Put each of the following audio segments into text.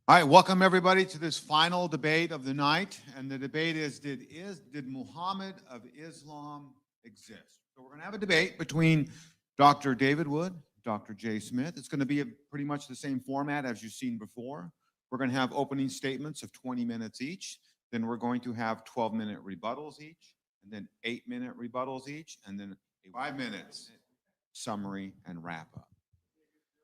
All right, welcome everybody to this final debate of the night. And the debate is, did Muhammad of Islam exist? So we're going to have a debate between Dr. David Wood, Dr. Jay Smith. It's going to be pretty much the same format as you've seen before. We're going to have opening statements of 20 minutes each. Then we're going to have 12-minute rebuttals each, and then 8-minute rebuttals each, and then a 5 minutes summary and wrap up.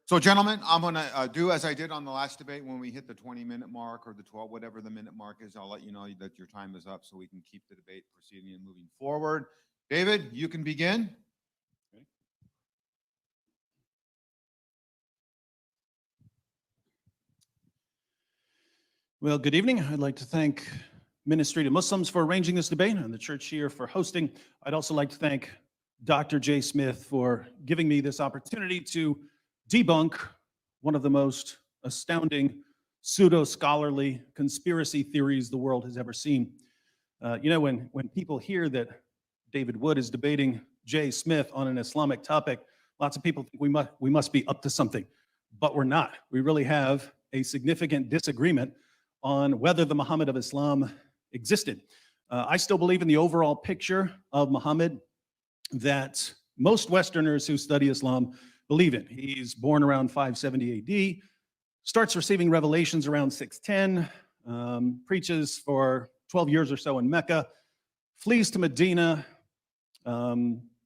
So, gentlemen, I'm going to do as I did on the last debate. When we hit the 20-minute mark or the 12, whatever the minute mark is, I'll let you know that your time is up so we can keep the debate proceeding and moving forward. David, you can begin. Okay. Well, good evening. I'd like to thank Ministry to Muslims for arranging this debate and the church here for hosting. I'd also like to thank Dr. Jay Smith for giving me this opportunity to debunk one of the most astounding pseudo-scholarly conspiracy theories the world has ever seen. When people hear that David Wood is debating Jay Smith on an Islamic topic, lots of people think we must be up to something, but we're not. We really have a significant disagreement on whether the Muhammad of Islam existed. I still believe in the overall picture of Muhammad that most Westerners who study Islam believe in. He's born around 570 AD, starts receiving revelations around 610, preaches for 12 years or so in Mecca, flees to Medina,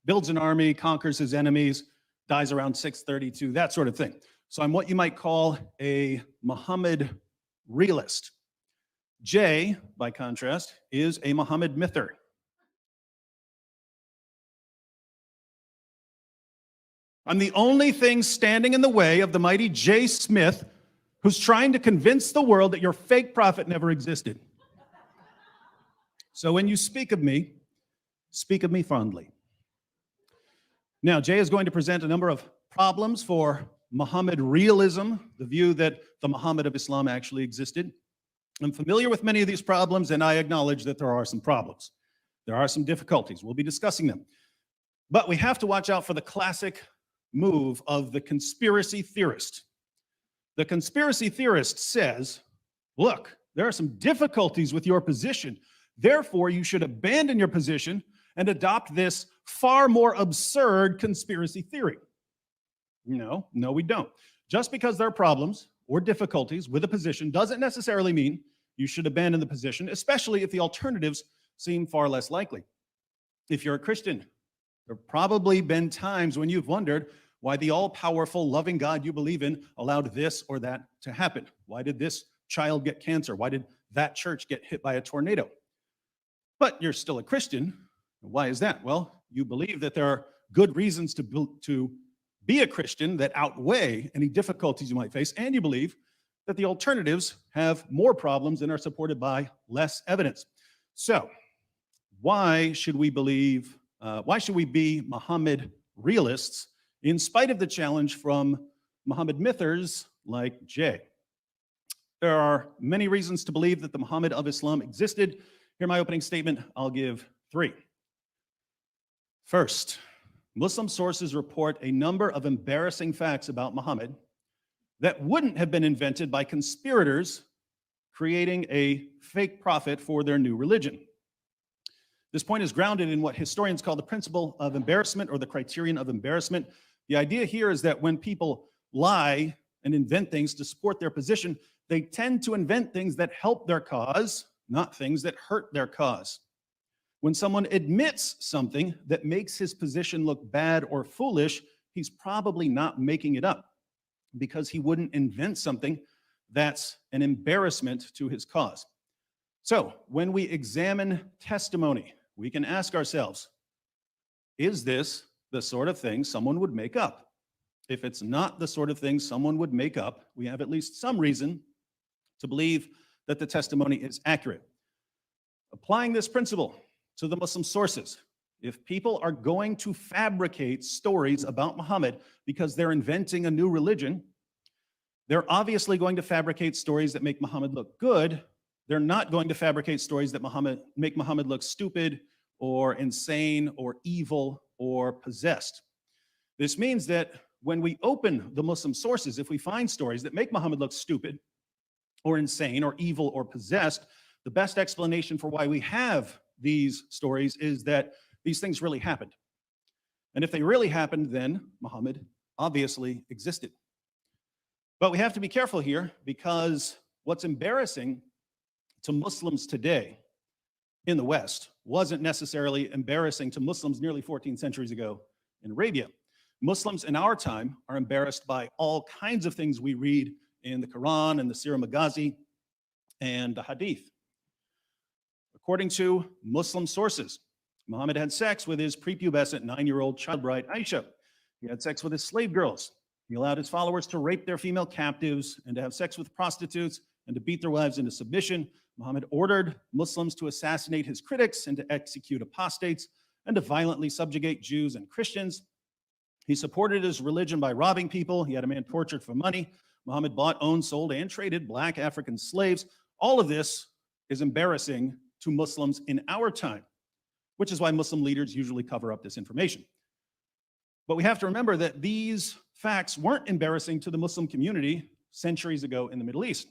builds an army, conquers his enemies, dies around 632, that sort of thing. So I'm what you might call a Muhammad realist. Jay, by contrast, is a Muhammad myther. I'm the only thing standing in the way of the mighty Jay Smith, who's trying to convince the world that your fake prophet never existed. So when you speak of me fondly. Now, Jay is going to present a number of problems for Muhammad realism, the view that the Muhammad of Islam actually existed. I'm familiar with many of these problems, and I acknowledge that there are some problems. There are some difficulties. We'll be discussing them. But we have to watch out for the classic move of the conspiracy theorist. The conspiracy theorist says, look, there are some difficulties with your position. Therefore, you should abandon your position and adopt this far more absurd conspiracy theory. No, we don't. Just because there are problems or difficulties with a position doesn't necessarily mean you should abandon the position, especially if the alternatives seem far less likely. If you're a Christian, there have probably been times when you've wondered why the all-powerful, loving God you believe in allowed this or that to happen. Why did this child get cancer? Why did that church get hit by a tornado? But you're still a Christian. Why is that? Well, you believe that there are good reasons to be a Christian that outweigh any difficulties you might face, and you believe that the alternatives have more problems and are supported by less evidence. So, why should we be Muhammad realists in spite of the challenge from Muhammad mythers like Jay? There are many reasons to believe that the Muhammad of Islam existed. Here my opening statement. I'll give 3. First, Muslim sources report a number of embarrassing facts about Muhammad that wouldn't have been invented by conspirators creating a fake prophet for their new religion. This point is grounded in what historians call the principle of embarrassment, or the criterion of embarrassment. The idea here is that when people lie and invent things to support their position, they tend to invent things that help their cause, not things that hurt their cause. When someone admits something that makes his position look bad or foolish, he's probably not making it up, because he wouldn't invent something that's an embarrassment to his cause. So when we examine testimony, we can ask ourselves, is this the sort of thing someone would make up? If it's not the sort of thing someone would make up, we have at least some reason to believe that the testimony is accurate. Applying this principle to the Muslim sources, if people are going to fabricate stories about Muhammad because they're inventing a new religion, they're obviously going to fabricate stories that make Muhammad look good. They're not going to fabricate stories that make Muhammad look stupid or insane or evil or possessed. This means that when we open the Muslim sources, if we find stories that make Muhammad look stupid or insane or evil or possessed. The best explanation for why we have these stories is that these things really happened. And if they really happened, then Muhammad obviously existed. But we have to be careful here, because what's embarrassing to Muslims today in the West wasn't necessarily embarrassing to Muslims nearly 14 centuries ago in Arabia. Muslims in our time are embarrassed by all kinds of things we read in the Quran and the Sirah Maghazi and the Hadith. According to Muslim sources, Muhammad had sex with his prepubescent 9-year-old child bride Aisha. He had sex with his slave girls. He allowed his followers to rape their female captives and to have sex with prostitutes and to beat their wives into submission. Muhammad ordered Muslims to assassinate his critics and to execute apostates and to violently subjugate Jews and Christians. He supported his religion by robbing people. He had a man tortured for money. Muhammad bought, owned, sold, and traded black African slaves. All of this is embarrassing to Muslims in our time, which is why Muslim leaders usually cover up this information. But we have to remember that these facts weren't embarrassing to the Muslim community centuries ago in the Middle East.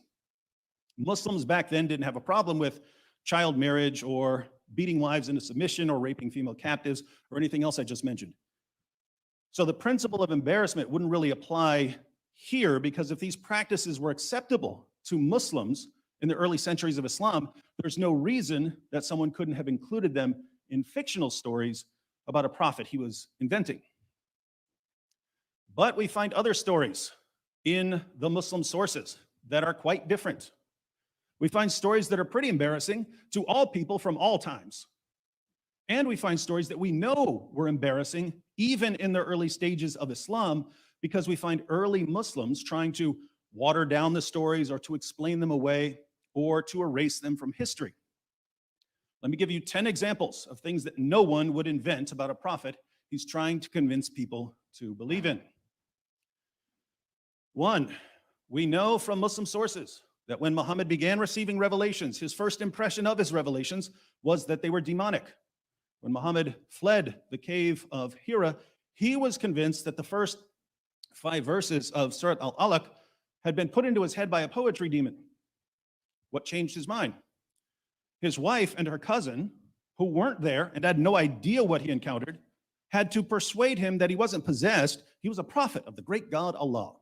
Muslims back then didn't have a problem with child marriage or beating wives into submission or raping female captives or anything else I just mentioned. So the principle of embarrassment wouldn't really apply here, because if these practices were acceptable to Muslims in the early centuries of Islam, there's no reason that someone couldn't have included them in fictional stories about a prophet he was inventing. But we find other stories in the Muslim sources that are quite different. We find stories that are pretty embarrassing to all people from all times. And we find stories that we know were embarrassing even in the early stages of Islam, because we find early Muslims trying to water down the stories or to explain them away or to erase them from history. Let me give you 10 examples of things that no one would invent about a prophet he's trying to convince people to believe in. 1, we know from Muslim sources that when Muhammad began receiving revelations, his first impression of his revelations was that they were demonic. When Muhammad fled the cave of Hira, he was convinced that the first 5 verses of Surat Al-Alaq had been put into his head by a poetry demon. What changed his mind? His wife and her cousin, who weren't there and had no idea what he encountered, had to persuade him that he wasn't possessed, he was a prophet of the great God Allah.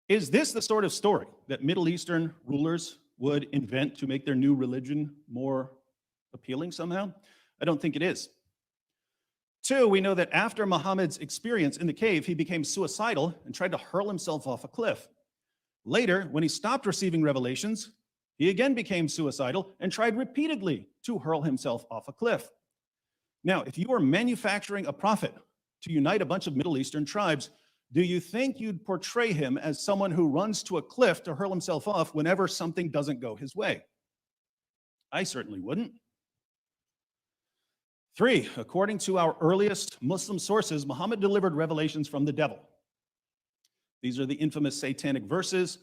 Is this the sort of story that Middle Eastern rulers would invent to make their new religion more appealing somehow? I don't think it is. 2, we know that after Muhammad's experience in the cave, he became suicidal and tried to hurl himself off a cliff. Later, when he stopped receiving revelations, he again became suicidal and tried repeatedly to hurl himself off a cliff. Now, if you were manufacturing a prophet to unite a bunch of Middle Eastern tribes, do you think you'd portray him as someone who runs to a cliff to hurl himself off whenever something doesn't go his way? I certainly wouldn't. 3, according to our earliest Muslim sources, Muhammad delivered revelations from the devil. These are the infamous satanic verses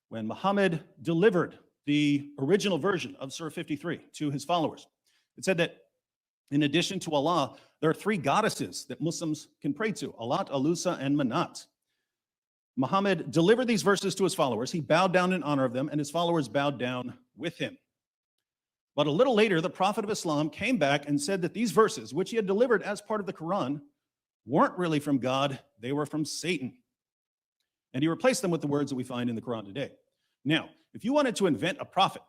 when Muhammad delivered the original version of Surah 53 to his followers. It said that in addition to Allah, there are 3 goddesses that Muslims can pray to: Alat, Alusa, and Manat. Muhammad delivered these verses to his followers. He bowed down in honor of them, and his followers bowed down with him. But a little later, the Prophet of Islam came back and said that these verses, which he had delivered as part of the Quran, weren't really from God, they were from Satan. And he replaced them with the words that we find in the Quran today. Now, if you wanted to invent a prophet,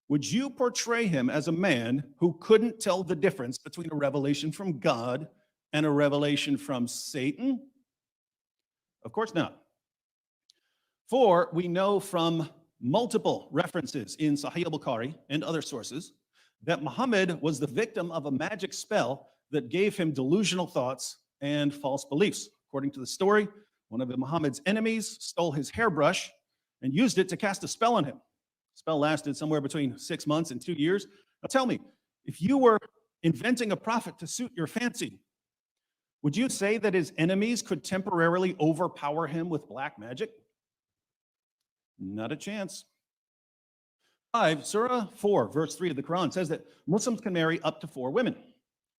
would you portray him as a man who couldn't tell the difference between a revelation from God and a revelation from Satan? Of course not. 4, we know from multiple references in Sahih al-Bukhari and other sources that Muhammad was the victim of a magic spell that gave him delusional thoughts and false beliefs. According to the story, one of Muhammad's enemies stole his hairbrush and used it to cast a spell on him. The spell lasted somewhere between 6 months and 2 years. Now tell me, if you were inventing a prophet to suit your fancy, would you say that his enemies could temporarily overpower him with black magic? Not a chance. 5, Surah 4, verse 3 of the Quran says that Muslims can marry up to 4 women.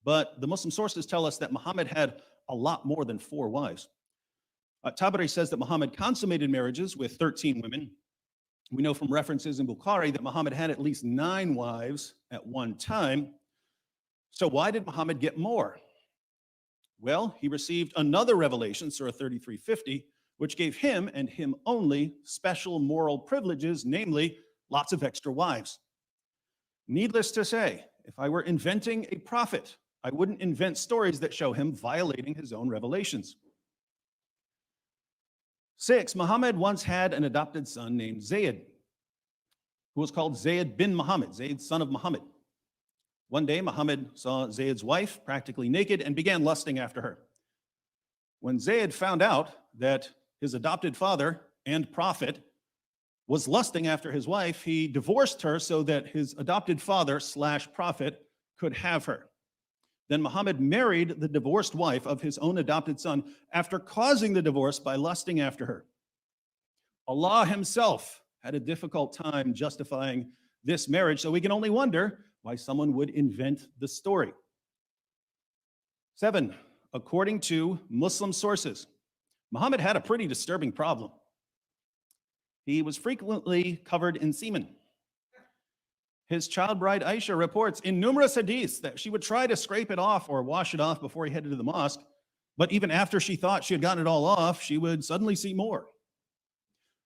But the Muslim sources tell us that Muhammad had a lot more than 4 wives. Tabari says that Muhammad consummated marriages with 13 women. We know from references in Bukhari that Muhammad had at least 9 wives at one time. So why did Muhammad get more? Well, he received another revelation, Surah 33:50, which gave him and him only special moral privileges, namely lots of extra wives. Needless to say, if I were inventing a prophet, I wouldn't invent stories that show him violating his own revelations. 6, Muhammad once had an adopted son named Zayd, who was called Zayd bin Muhammad, Zayd son of Muhammad. One day, Muhammad saw Zayd's wife practically naked and began lusting after her. When Zayd found out that his adopted father and prophet was lusting after his wife, he divorced her so that his adopted father/prophet could have her. Then Muhammad married the divorced wife of his own adopted son after causing the divorce by lusting after her. Allah himself had a difficult time justifying this marriage, so we can only wonder why someone would invent the story. 7, according to Muslim sources, Muhammad had a pretty disturbing problem. He was frequently covered in semen. His child bride Aisha reports in numerous hadiths that she would try to scrape it off or wash it off before he headed to the mosque, but even after she thought she had gotten it all off, she would suddenly see more.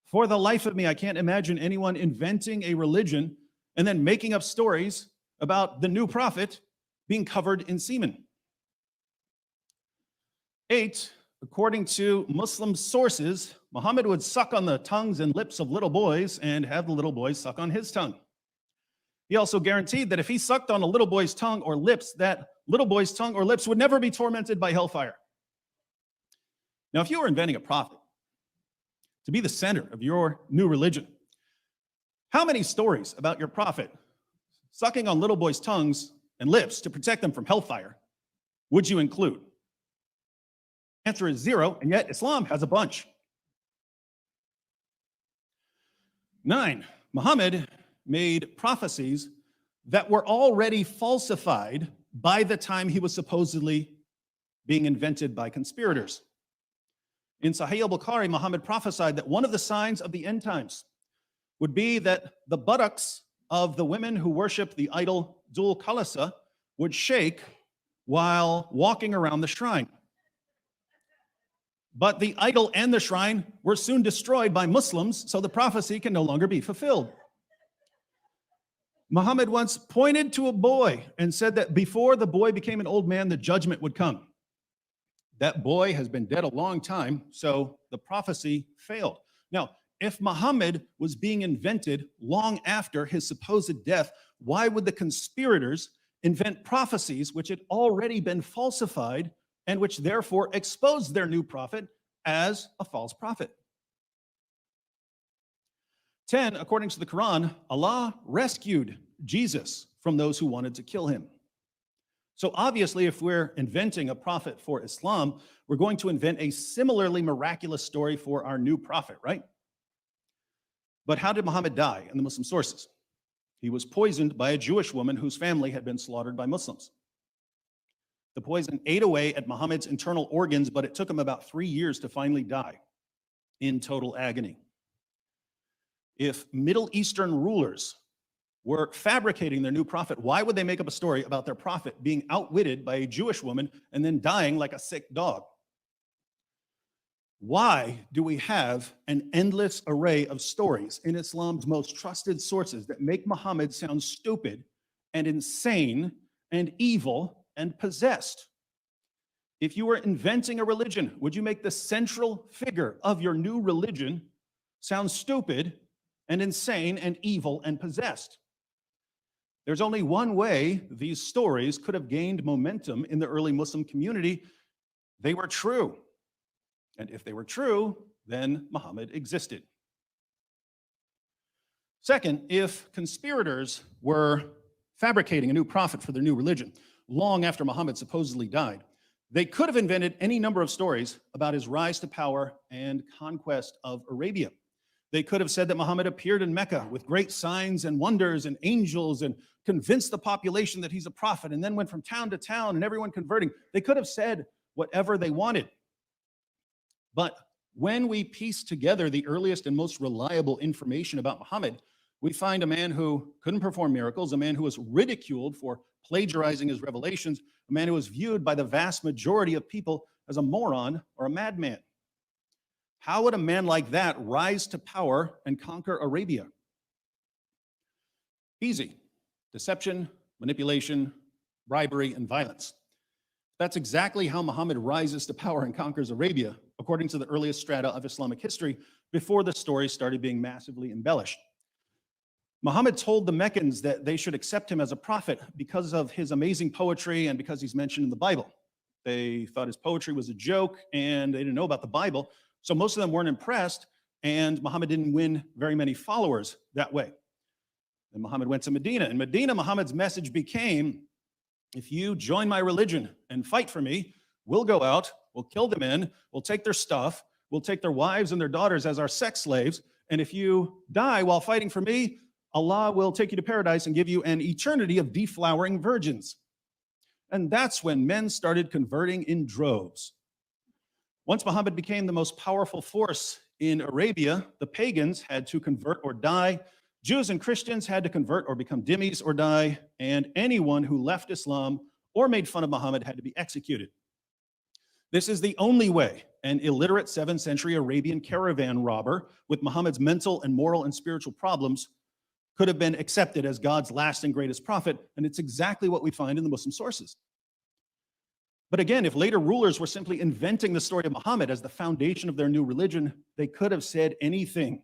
For the life of me, I can't imagine anyone inventing a religion and then making up stories about the new prophet being covered in semen. 8, according to Muslim sources, Muhammad would suck on the tongues and lips of little boys and have the little boys suck on his tongue. He also guaranteed that if he sucked on a little boy's tongue or lips, that little boy's tongue or lips would never be tormented by hellfire. Now, if you were inventing a prophet to be the center of your new religion, how many stories about your prophet sucking on little boys' tongues and lips to protect them from hellfire would you include? Answer is 0, and yet Islam has a bunch. 9, Muhammad made prophecies that were already falsified by the time he was supposedly being invented by conspirators. In Sahih al-Bukhari, Muhammad prophesied that one of the signs of the end times would be that the buttocks of the women who worship the idol Dul Khalasa would shake while walking around the shrine. But the idol and the shrine were soon destroyed by Muslims, so the prophecy can no longer be fulfilled. Muhammad once pointed to a boy and said that before the boy became an old man, the judgment would come. That boy has been dead a long time, so the prophecy failed. Now, if Muhammad was being invented long after his supposed death, why would the conspirators invent prophecies which had already been falsified and which therefore exposed their new prophet as a false prophet? 10, according to the Quran, Allah rescued Jesus from those who wanted to kill him. So obviously, if we're inventing a prophet for Islam, we're going to invent a similarly miraculous story for our new prophet, right? But how did Muhammad die in the Muslim sources? He was poisoned by a Jewish woman whose family had been slaughtered by Muslims. The poison ate away at Muhammad's internal organs, but it took him about 3 years to finally die in total agony. If Middle Eastern rulers were fabricating their new prophet, why would they make up a story about their prophet being outwitted by a Jewish woman and then dying like a sick dog? Why do we have an endless array of stories in Islam's most trusted sources that make Muhammad sound stupid and insane and evil and possessed? If you were inventing a religion, would you make the central figure of your new religion sound stupid and insane and evil and possessed? There's only one way these stories could have gained momentum in the early Muslim community. They were true. And if they were true, then Muhammad existed. Second, if conspirators were fabricating a new prophet for their new religion long after Muhammad supposedly died, they could have invented any number of stories about his rise to power and conquest of Arabia. They could have said that Muhammad appeared in Mecca with great signs and wonders and angels and convinced the population that he's a prophet and then went from town to town and everyone converting. They could have said whatever they wanted. But when we piece together the earliest and most reliable information about Muhammad, we find a man who couldn't perform miracles, a man who was ridiculed for plagiarizing his revelations, a man who was viewed by the vast majority of people as a moron or a madman. How would a man like that rise to power and conquer Arabia? Easy. Deception, manipulation, bribery, and violence. That's exactly how Muhammad rises to power and conquers Arabia, according to the earliest strata of Islamic history, before the story started being massively embellished. Muhammad told the Meccans that they should accept him as a prophet because of his amazing poetry and because he's mentioned in the Bible. They thought his poetry was a joke and they didn't know about the Bible, so most of them weren't impressed, and Muhammad didn't win very many followers that way. Then Muhammad went to Medina. In Medina, Muhammad's message became, if you join my religion and fight for me, we'll go out, we'll kill the men, we'll take their stuff, we'll take their wives and their daughters as our sex slaves, and if you die while fighting for me, Allah will take you to paradise and give you an eternity of deflowering virgins. And that's when men started converting in droves. Once Muhammad became the most powerful force in Arabia, the pagans had to convert or die. Jews and Christians had to convert or become dhimmis or die, and anyone who left Islam or made fun of Muhammad had to be executed. This is the only way an illiterate 7th century Arabian caravan robber with Muhammad's mental and moral and spiritual problems could have been accepted as God's last and greatest prophet, and it's exactly what we find in the Muslim sources. But again, if later rulers were simply inventing the story of Muhammad as the foundation of their new religion, they could have said anything.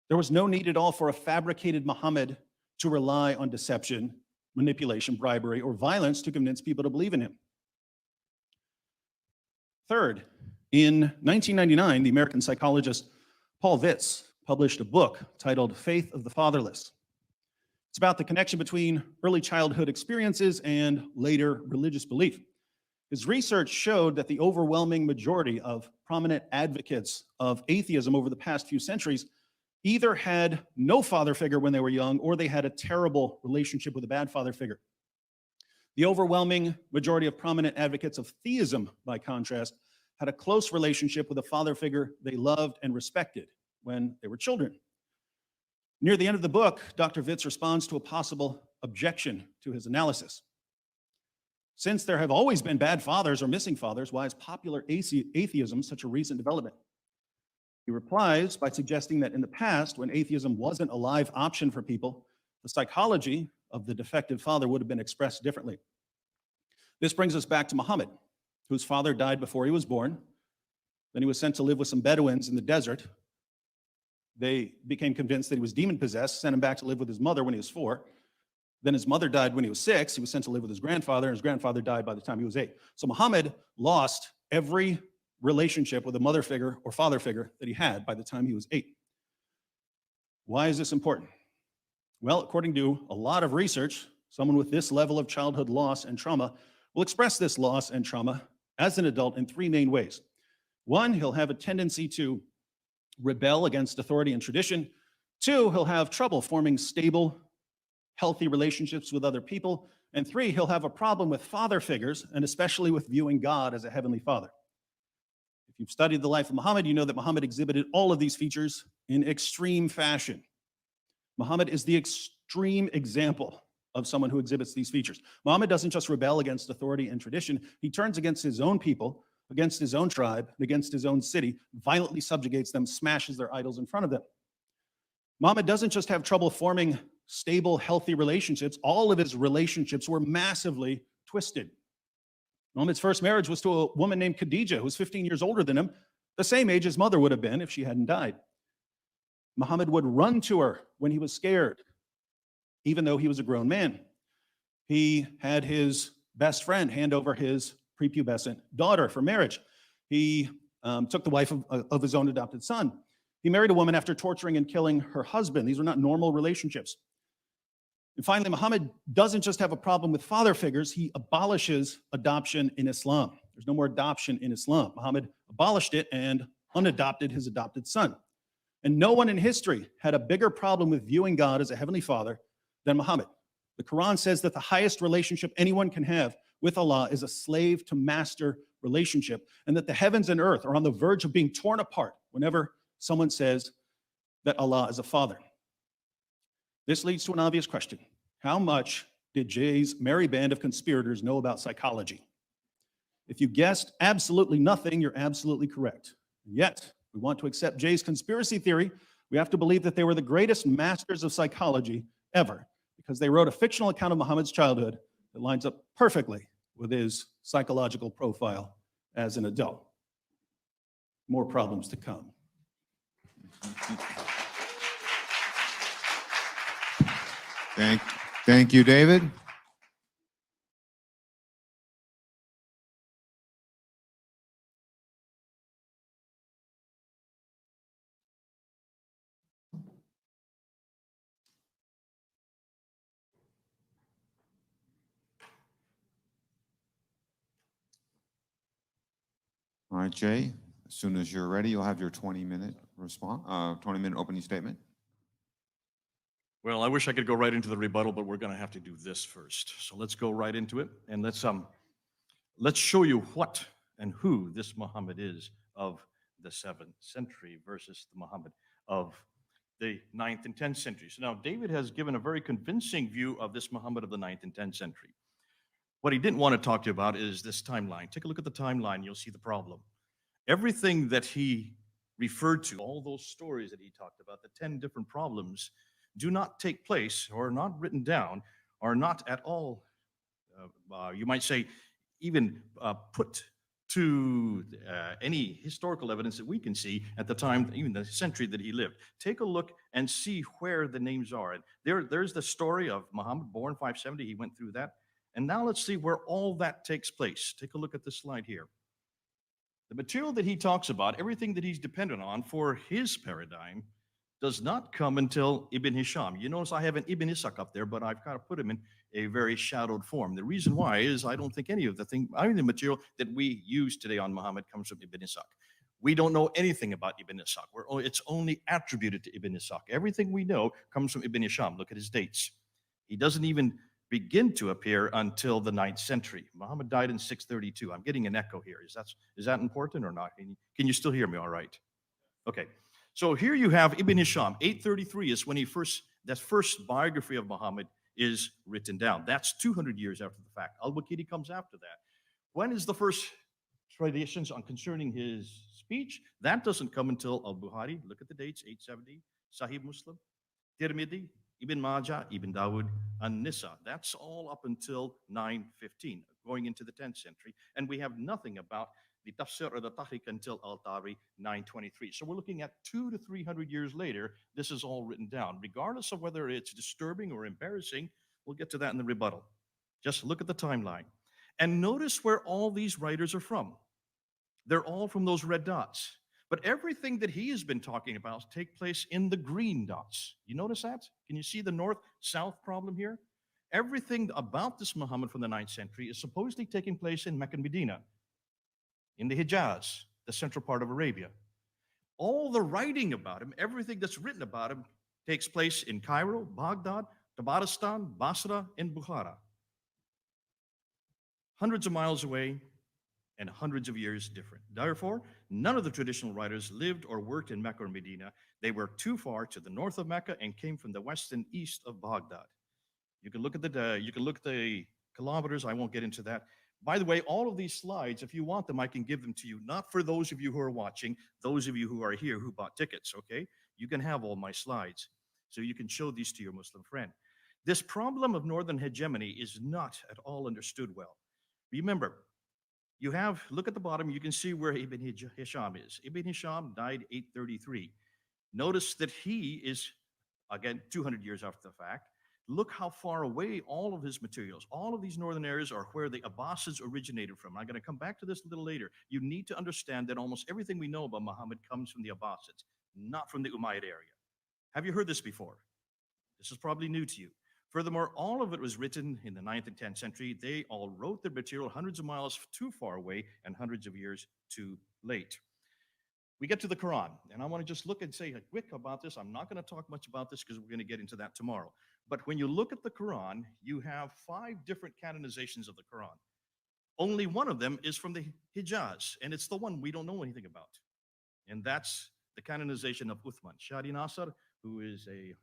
There was no need at all for a fabricated Muhammad to rely on deception, manipulation, bribery, or violence to convince people to believe in him. Third, in 1999, the American psychologist Paul Vitz published a book titled Faith of the Fatherless. It's about the connection between early childhood experiences and later religious belief. His research showed that the overwhelming majority of prominent advocates of atheism over the past few centuries either had no father figure when they were young or they had a terrible relationship with a bad father figure. The overwhelming majority of prominent advocates of theism, by contrast, had a close relationship with a father figure they loved and respected when they were children. Near the end of the book, Dr. Vitz responds to a possible objection to his analysis. Since there have always been bad fathers or missing fathers, why is popular atheism such a recent development? He replies by suggesting that in the past, when atheism wasn't a live option for people, the psychology of the defective father would have been expressed differently. This brings us back to Muhammad, whose father died before he was born. Then he was sent to live with some Bedouins in the desert. They became convinced that he was demon-possessed, sent him back to live with his mother when he was 4. Then his mother died when he was 6. He was sent to live with his grandfather, and his grandfather died by the time he was 8. So Muhammad lost every relationship with a mother figure or father figure that he had by the time he was 8. Why is this important? Well, according to a lot of research, someone with this level of childhood loss and trauma will express this loss and trauma as an adult in 3 main ways. 1, he'll have a tendency to rebel against authority and tradition. 2, he'll have trouble forming stable, healthy relationships with other people. And 3, he'll have a problem with father figures, and especially with viewing God as a heavenly father. If you've studied the life of Muhammad, you know that Muhammad exhibited all of these features in extreme fashion. Muhammad is the extreme example of someone who exhibits these features. Muhammad doesn't just rebel against authority and tradition, he turns against his own people, against his own tribe, and against his own city, violently subjugates them, smashes their idols in front of them. Muhammad doesn't just have trouble forming stable, healthy relationships. All of his relationships were massively twisted. Muhammad's first marriage was to a woman named Khadijah, who was 15 years older than him, the same age his mother would have been if she hadn't died. Muhammad would run to her when he was scared, even though he was a grown man. He had his best friend hand over his prepubescent daughter for marriage. He took the wife of his own adopted son. He married a woman after torturing and killing her husband. These were not normal relationships. And finally, Muhammad doesn't just have a problem with father figures, he abolishes adoption in Islam. There's no more adoption in Islam. Muhammad abolished it and unadopted his adopted son. And no one in history had a bigger problem with viewing God as a heavenly father than Muhammad. The Quran says that the highest relationship anyone can have with Allah is a slave to master relationship, and that the heavens and earth are on the verge of being torn apart whenever someone says that Allah is a father. This leads to an obvious question. How much did Jay's merry band of conspirators know about psychology? If you guessed absolutely nothing, you're absolutely correct. Yet, we want to accept Jay's conspiracy theory, we have to believe that they were the greatest masters of psychology ever, because they wrote a fictional account of Muhammad's childhood that lines up perfectly with his psychological profile as an adult. More problems to come. Thank you, David. All right, Jay, as soon as you're ready, you'll have your 20-minute response, 20-minute opening statement. Well, I wish I could go right into the rebuttal, but we're going to have to do this first. So let's go right into it, and let's show you what and who this Muhammad is of the 7th century versus the Muhammad of the 9th and 10th centuries. So now David has given a very convincing view of this Muhammad of the 9th and 10th century. What he didn't want to talk to you about is this timeline. Take a look at the timeline, you'll see the problem. Everything that he referred to, all those stories that he talked about, the 10 different problems, do not take place or are not written down, are not at all, you might say, even put to any historical evidence that we can see at the time, even the century that he lived. Take a look and see where the names are. And there's the story of Muhammad, born 570. He went through that. And now let's see where all that takes place. Take a look at this slide here. The material that he talks about, everything that he's dependent on for his paradigm, does not come until Ibn Hisham. You notice I have an Ibn Ishaq up there, but I've got to put him in a very shadowed form. The reason why is I don't think any of the material that we use today on Muhammad comes from Ibn Ishaq. We don't know anything about Ibn Ishaq. It's only attributed to Ibn Ishaq. Everything we know comes from Ibn Hisham. Look at his dates. He doesn't even begin to appear until the 9th century. Muhammad died in 632. I'm getting an echo here. Is that important or not? Can you still hear me all right? Okay. So here you have Ibn Hisham. 833 is when that first biography of Muhammad is written down. That's 200 years after the fact. Al-Waqidi comes after that. When is the first traditions on concerning his speech? That doesn't come until Al-Bukhari. Look at the dates, 870. Sahih Muslim, Tirmidhi, Ibn Majah, Ibn Dawud, and Nisa. That's all up until 915, going into the 10th century. And we have nothing about the Tafsir or the Tahriq until Al-Tabari, 923. So we're looking at 200 to 300 years later, this is all written down. Regardless of whether it's disturbing or embarrassing, we'll get to that in the rebuttal. Just look at the timeline. And notice where all these writers are from. They're all from those red dots. But everything that he has been talking about take place in the green dots. You notice that? Can you see the north-south problem here? Everything about this Muhammad from the 9th century is supposedly taking place in Mecca and Medina, in the Hijaz, the central part of Arabia. All the writing about him, everything that's written about him, takes place in Cairo, Baghdad, Tabaristan, Basra, and Bukhara. Hundreds of miles away and hundreds of years different. Therefore, none of the traditional writers lived or worked in Mecca or Medina. They were too far to the north of Mecca and came from the west and east of Baghdad. You can look at the kilometers. I won't get into that. By the way, all of these slides, if you want them, I can give them to you. Not for those of you who are watching, those of you who are here who bought tickets, okay? You can have all my slides. So you can show these to your Muslim friend. This problem of northern hegemony is not at all understood well. Remember, look at the bottom, you can see where Ibn Hisham is. Ibn Hisham died 833. Notice that he is, again, 200 years after the fact. Look how far away all of his materials, all of these northern areas are where the Abbasids originated from. I'm going to come back to this a little later. You need to understand that almost everything we know about Muhammad comes from the Abbasids, not from the Umayyad area. Have you heard this before? This is probably new to you. Furthermore, all of it was written in the 9th and 10th century. They all wrote their material hundreds of miles too far away and hundreds of years too late. We get to the Quran, and I want to just look and say quick about this. I'm not going to talk much about this because we're going to get into that tomorrow. But when you look at the Quran, you have 5 different canonizations of the Quran. Only one of them is from the Hijaz, and it's the one we don't know anything about. And that's the canonization of Uthman. Shadi Nasser, who is a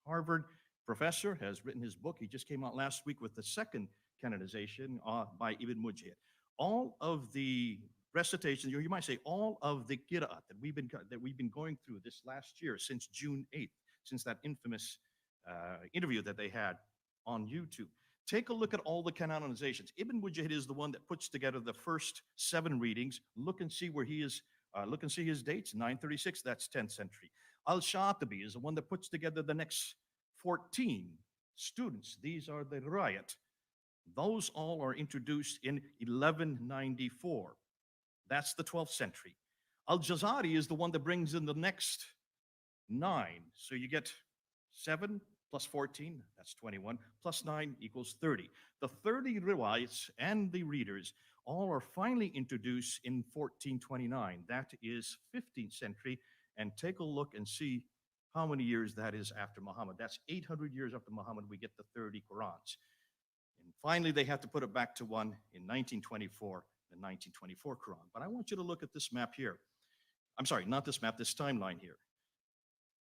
Harvard professor, has written his book. He just came out last week with the second canonization by Ibn Mujahid. All of the recitations, you might say all of the qira'at that we've been going through this last year since June 8th, since that infamous interview that they had on YouTube. Take a look at all the canonizations. Ibn Mujahid is the one that puts together the first 7 readings. Look and see where he is. Look and see his dates. 936, that's 10th century. Al-Shatibi is the one that puts together the next 14 students. These are the riwayat. Those all are introduced in 1194. That's the 12th century. Al-Jazari is the one that brings in the next 9. So you get 7 plus 14, that's 21, plus 9 equals 30. The 30 riwayats and the readers all are finally introduced in 1429. That is 15th century. And take a look and see how many years that is after Muhammad. That's 800 years after Muhammad, we get the 30 Qurans. And finally, they have to put it back to one in 1924, the 1924 Quran. But I want you to look at this map here. I'm sorry, not this map, this timeline here.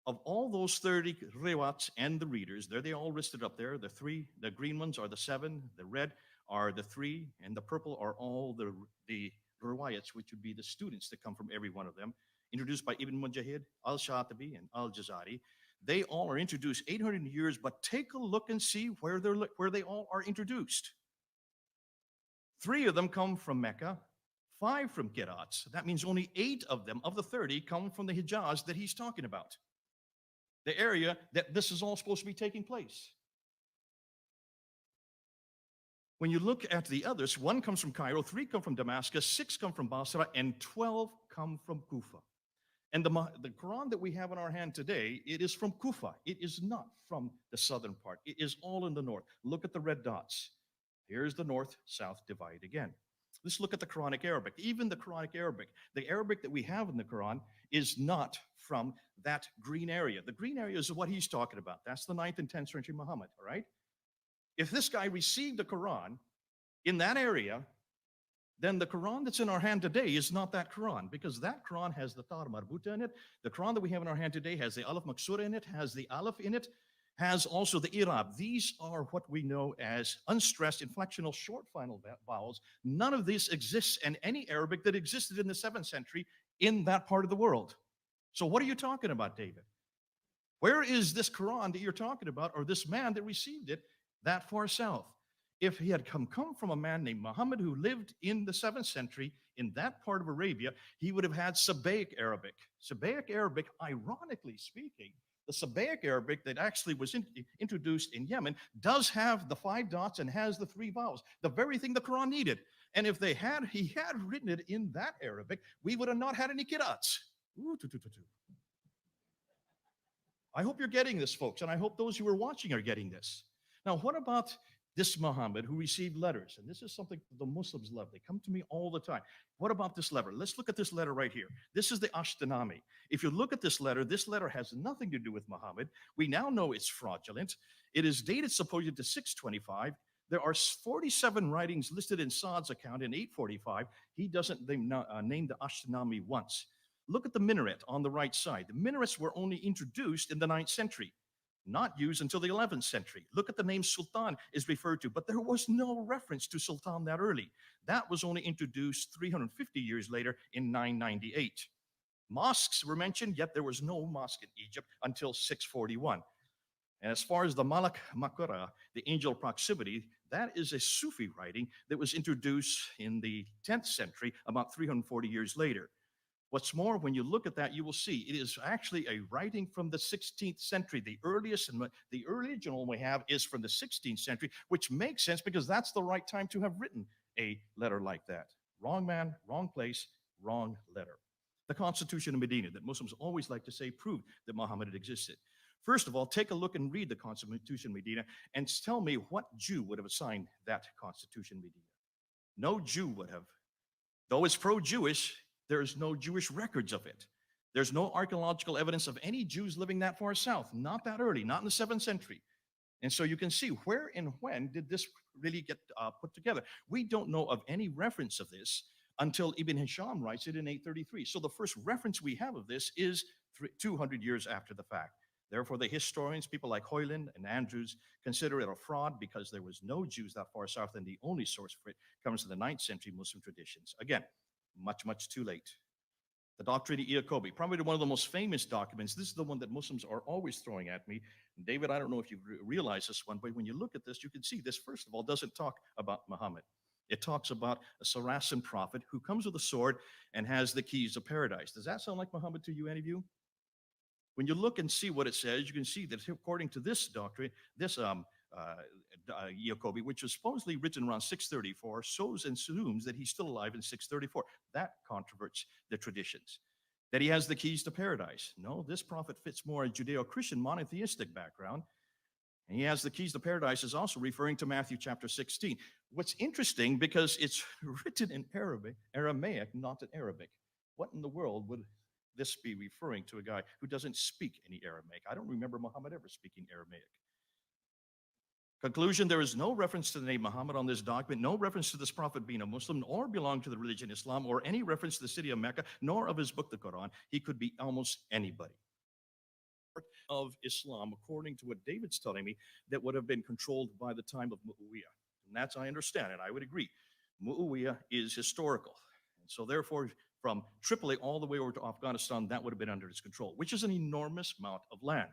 Of all those 30 riwayats and the readers, they all listed up there. The 3, the green ones are the 7, the red are the 3, and the purple are all the riwayats, which would be the students that come from every one of them, introduced by Ibn Mujahid, Al-Shatibi, and Al-Jazari. They all are introduced 800 years, but take a look and see where they all are introduced. 3 of them come from Mecca, 5 from Qira'ats. That means only 8 of them, of the 30, come from the Hijaz that he's talking about, the area that this is all supposed to be taking place. When you look at the others, 1 comes from Cairo, 3 come from Damascus, 6 come from Basra, and 12 come from Kufa. And the Quran that we have in our hand today, it is from Kufa. It is not from the southern part. It is all in the north. Look at the red dots. Here's the north-south divide again. Let's look at the Quranic Arabic. Even the Quranic Arabic, the Arabic that we have in the Quran is not from that green area. The green area is what he's talking about. That's the 9th and 10th century Muhammad, all right? If this guy received the Quran in that area, then the Quran that's in our hand today is not that Quran, because that Quran has the Ta Marbuta in it. The Quran that we have in our hand today has the Alif Maksura in it, has the Aleph in it, has also the Irab. These are what we know as unstressed inflectional short final vowels. None of this exists in any Arabic that existed in the 7th century in that part of the world. So what are you talking about, David? Where is this Quran that you're talking about, or this man that received it that far south? If he had come from a man named Muhammad who lived in the 7th century in that part of Arabia, he would have had Sabaic Arabic. Sabaic Arabic, ironically speaking, the Sabaic Arabic that actually was introduced in Yemen does have the 5 dots and has the 3 vowels, the very thing the Quran needed. And if he had written it in that Arabic, we would have not had any qira'ats. I hope you're getting this, folks, and I hope those who are watching are getting this. Now, what about this Muhammad who received letters? And this is something the Muslims love. They come to me all the time. What about this letter? Let's look at this letter right here. This is the Ashtanami. If you look at this letter has nothing to do with Muhammad. We now know it's fraudulent. It is dated supposedly to 625. There are 47 writings listed in Saad's account in 845. He doesn't name the Ashtanami once. Look at the minaret on the right side. The minarets were only introduced in the 9th century, not used until the 11th century. Look at the name Sultan is referred to, but there was no reference to Sultan that early. That was only introduced 350 years later in 998. Mosques were mentioned, yet there was no mosque in Egypt until 641. And as far as the Malak Makara, the angel of proximity, that is a Sufi writing that was introduced in the 10th century, about 340 years later. What's more, when you look at that, you will see it is actually a writing from the 16th century. The earliest and the original we have is from the 16th century, which makes sense because that's the right time to have written a letter like that. Wrong man, wrong place, wrong letter. The Constitution of Medina that Muslims always like to say proved that Muhammad had existed. First of all, take a look and read the Constitution of Medina and tell me what Jew would have signed that Constitution of Medina. No Jew would have. Though it's pro-Jewish, there's no Jewish records of it. There's no archaeological evidence of any Jews living that far south, not that early, not in the 7th century. And so you can see where and when did this really get put together. We don't know of any reference of this until Ibn Hisham writes it in 833. So the first reference we have of this is 200 years after the fact. Therefore, the historians, people like Hoyland and Andrews, consider it a fraud because there was no Jews that far south, and the only source for it comes from the 9th century Muslim traditions. Again, much, much too late. The Doctrine of Iacobi, probably one of the most famous documents. This is the one that Muslims are always throwing at me. And David, I don't know if you realize this one, but when you look at this, you can see this, first of all, doesn't talk about Muhammad. It talks about a Saracen prophet who comes with a sword and has the keys of paradise. Does that sound like Muhammad to you, any of you? When you look and see what it says, you can see that according to this doctrine, this Iacobi, which was supposedly written around 634, shows and assumes that he's still alive in 634. That controverts the traditions. That he has the keys to paradise. No, this prophet fits more a Judeo-Christian monotheistic background. And he has the keys to paradise is also referring to Matthew chapter 16. What's interesting, because it's written in Aramaic, not in Arabic. What in the world would this be referring to a guy who doesn't speak any Aramaic? I don't remember Muhammad ever speaking Aramaic. Conclusion, there is no reference to the name Muhammad on this document, no reference to this prophet being a Muslim, or belong to the religion Islam, or any reference to the city of Mecca, nor of his book, the Quran. He could be almost anybody. Of Islam, according to what David's telling me, that would have been controlled by the time of Muawiyah. And that's, I understand it, I would agree. Muawiyah is historical. And so therefore, from Tripoli all the way over to Afghanistan, that would have been under his control, which is an enormous amount of land.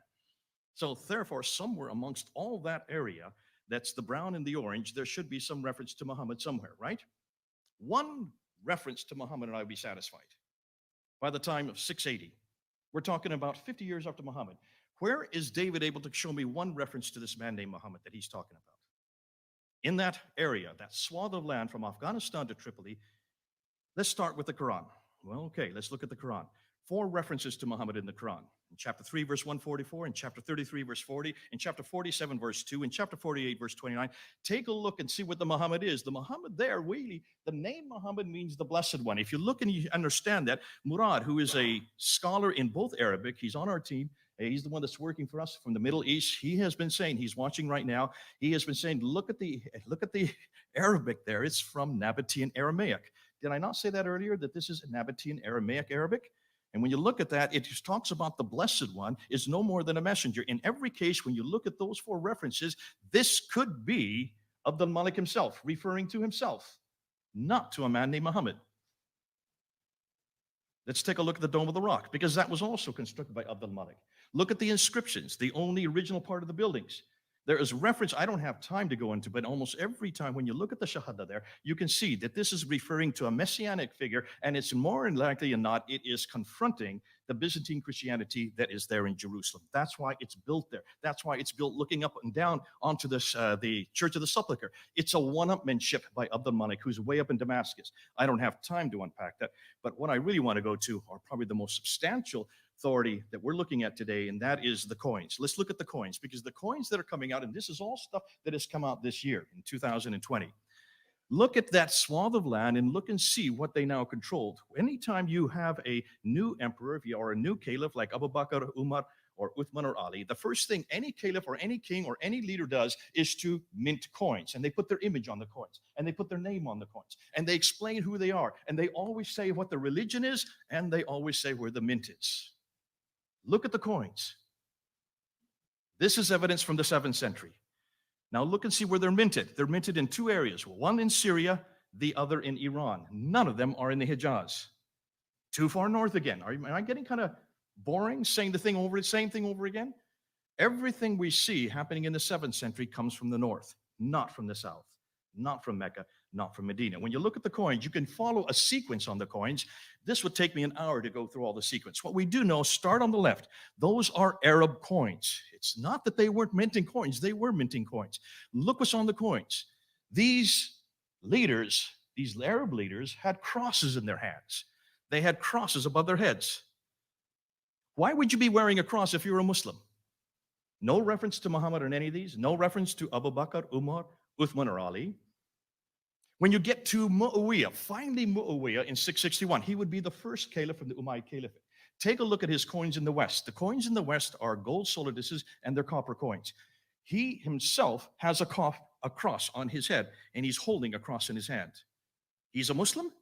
So therefore, somewhere amongst all that area, that's the brown and the orange, there should be some reference to Muhammad somewhere, right? One reference to Muhammad and I would be satisfied. By the time of 680, we're talking about 50 years after Muhammad. Where is David able to show me one reference to this man named Muhammad that he's talking about? In that area, that swath of land from Afghanistan to Tripoli, let's start with the Quran. Well, okay, let's look at the Quran. 4 references to Muhammad in the Quran. In chapter 3, verse 144, in chapter 33, verse 40, in chapter 47, verse 2, in chapter 48, verse 29. Take a look and see what the Muhammad is. The Muhammad there, really, the name Muhammad means the blessed one. If you look and you understand that, Murad, who is a scholar in both Arabic, he's on our team, he's the one that's working for us from the Middle East. He has been saying, he's watching right now, he has been saying, look at the Arabic there. It's from Nabatean Aramaic. Did I not say that earlier, that this is Nabatean Aramaic Arabic? And when you look at that, it just talks about the Blessed One is no more than a messenger. In every case, when you look at those 4 references, this could be Abdul Malik himself, referring to himself, not to a man named Muhammad. Let's take a look at the Dome of the Rock, because that was also constructed by Abdul Malik. Look at the inscriptions, the only original part of the buildings. There is reference, I don't have time to go into, but almost every time when you look at the Shahada there, you can see that this is referring to a messianic figure, and it's more likely than not, it is confronting the Byzantine Christianity that is there in Jerusalem. That's why it's built there. That's why it's built looking up and down onto this, the Church of the Sepulchre. It's a one-upmanship by Abdul Malik, who's way up in Damascus. I don't have time to unpack that, but what I really want to go to are probably the most substantial authority that we're looking at today, and that is the coins. Let's look at the coins, because the coins that are coming out, and this is all stuff that has come out this year in 2020. Look at that swath of land and look and see what they now controlled. Anytime you have a new emperor or a new caliph like Abu Bakr, Umar, or Uthman or Ali, the first thing any caliph or any king or any leader does is to mint coins. And they put their image on the coins, and they put their name on the coins, and they explain who they are, and they always say what the religion is, and they always say where the mint is. Look at the coins. This is evidence from the 7th century. Now look and see where they're minted. They're minted in 2 areas, one in Syria, the other in Iran. None of them are in the Hijaz. Too far north again. Am I getting kind of boring saying the same thing over again? Everything we see happening in the 7th century comes from the north, not from the south, not from Mecca, not from Medina. When you look at the coins, you can follow a sequence on the coins. This would take me an hour to go through all the sequence. What we do know, start on the left. Those are Arab coins. It's not that they weren't minting coins. They were minting coins. Look what's on the coins. These leaders, these Arab leaders, had crosses in their hands. They had crosses above their heads. Why would you be wearing a cross if you're a Muslim? No reference to Muhammad in any of these. No reference to Abu Bakr, Umar, Uthman, or Ali. When you get to Muawiyah, finally Muawiyah in 661, he would be the first caliph from the Umayyad Caliphate. Take a look at his coins in the West. The coins in the West are gold soliduses and they're copper coins. He himself has a cross on his head, and he's holding a cross in his hand. He's a Muslim?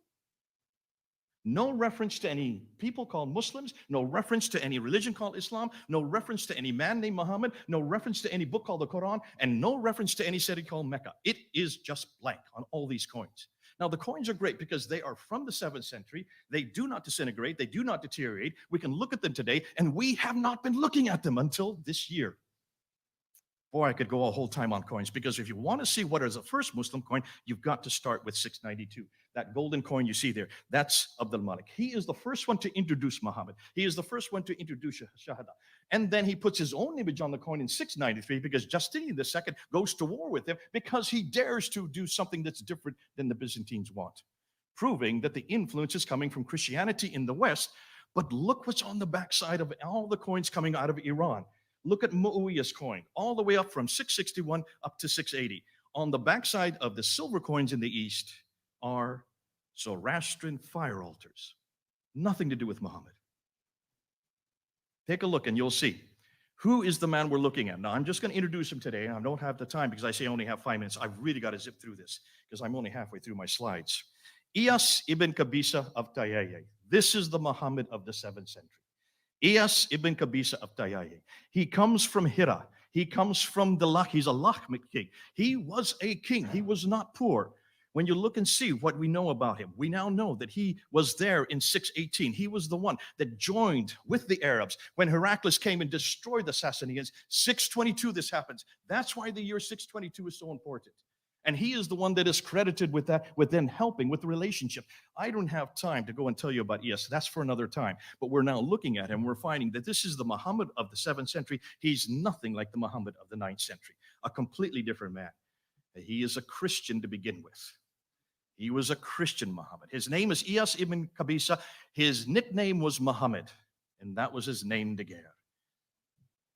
No reference to any people called Muslims, no reference to any religion called Islam, no reference to any man named Muhammad, no reference to any book called the Quran, and no reference to any city called Mecca. It is just blank on all these coins. Now, the coins are great because they are from the 7th century. They do not disintegrate. They do not deteriorate. We can look at them today, and we have not been looking at them until this year. Boy, I could go a whole time on coins, because if you want to see what is the first Muslim coin, you've got to start with 692. That golden coin you see there, that's Abdul Malik. He is the first one to introduce Muhammad. He is the first one to introduce Shahada. And then he puts his own image on the coin in 693 because Justinian II goes to war with him because he dares to do something that's different than the Byzantines want, proving that the influence is coming from Christianity in the West. But look what's on the backside of all the coins coming out of Iran. Look at Muawiyah's coin, all the way up from 661 up to 680. On the backside of the silver coins in the East are Zoroastrian fire altars. Nothing to do with Muhammad. Take a look and you'll see. Who is the man we're looking at? Now, I'm just going to introduce him today. I don't have the time because I say I only have 5 minutes. I've really got to zip through this because I'm only halfway through my slides. Iyas ibn Qabisa of Tayyiye. This is the Muhammad of the 7th century. Iyas ibn Qabisa of Tayyiye. He comes from Hira. He comes from the Lach. He's a Lakhmid king. He was a king. He was not poor. When you look and see what we know about him, we now know that he was there in 618. He was the one that joined with the Arabs when Heraclius came and destroyed the Sassanians. 622 this happens. That's why the year 622 is so important. And he is the one that is credited with that, with then helping with the relationship. I don't have time to go and tell you about Iyas. That's for another time. But we're now looking at him. We're finding that this is the Muhammad of the 7th century. He's nothing like the Muhammad of the 9th century. A completely different man. He is a Christian to begin with. He was a Christian Muhammad. His name is Iyas ibn Qabisa. His nickname was Muhammad, and that was his name de guerre.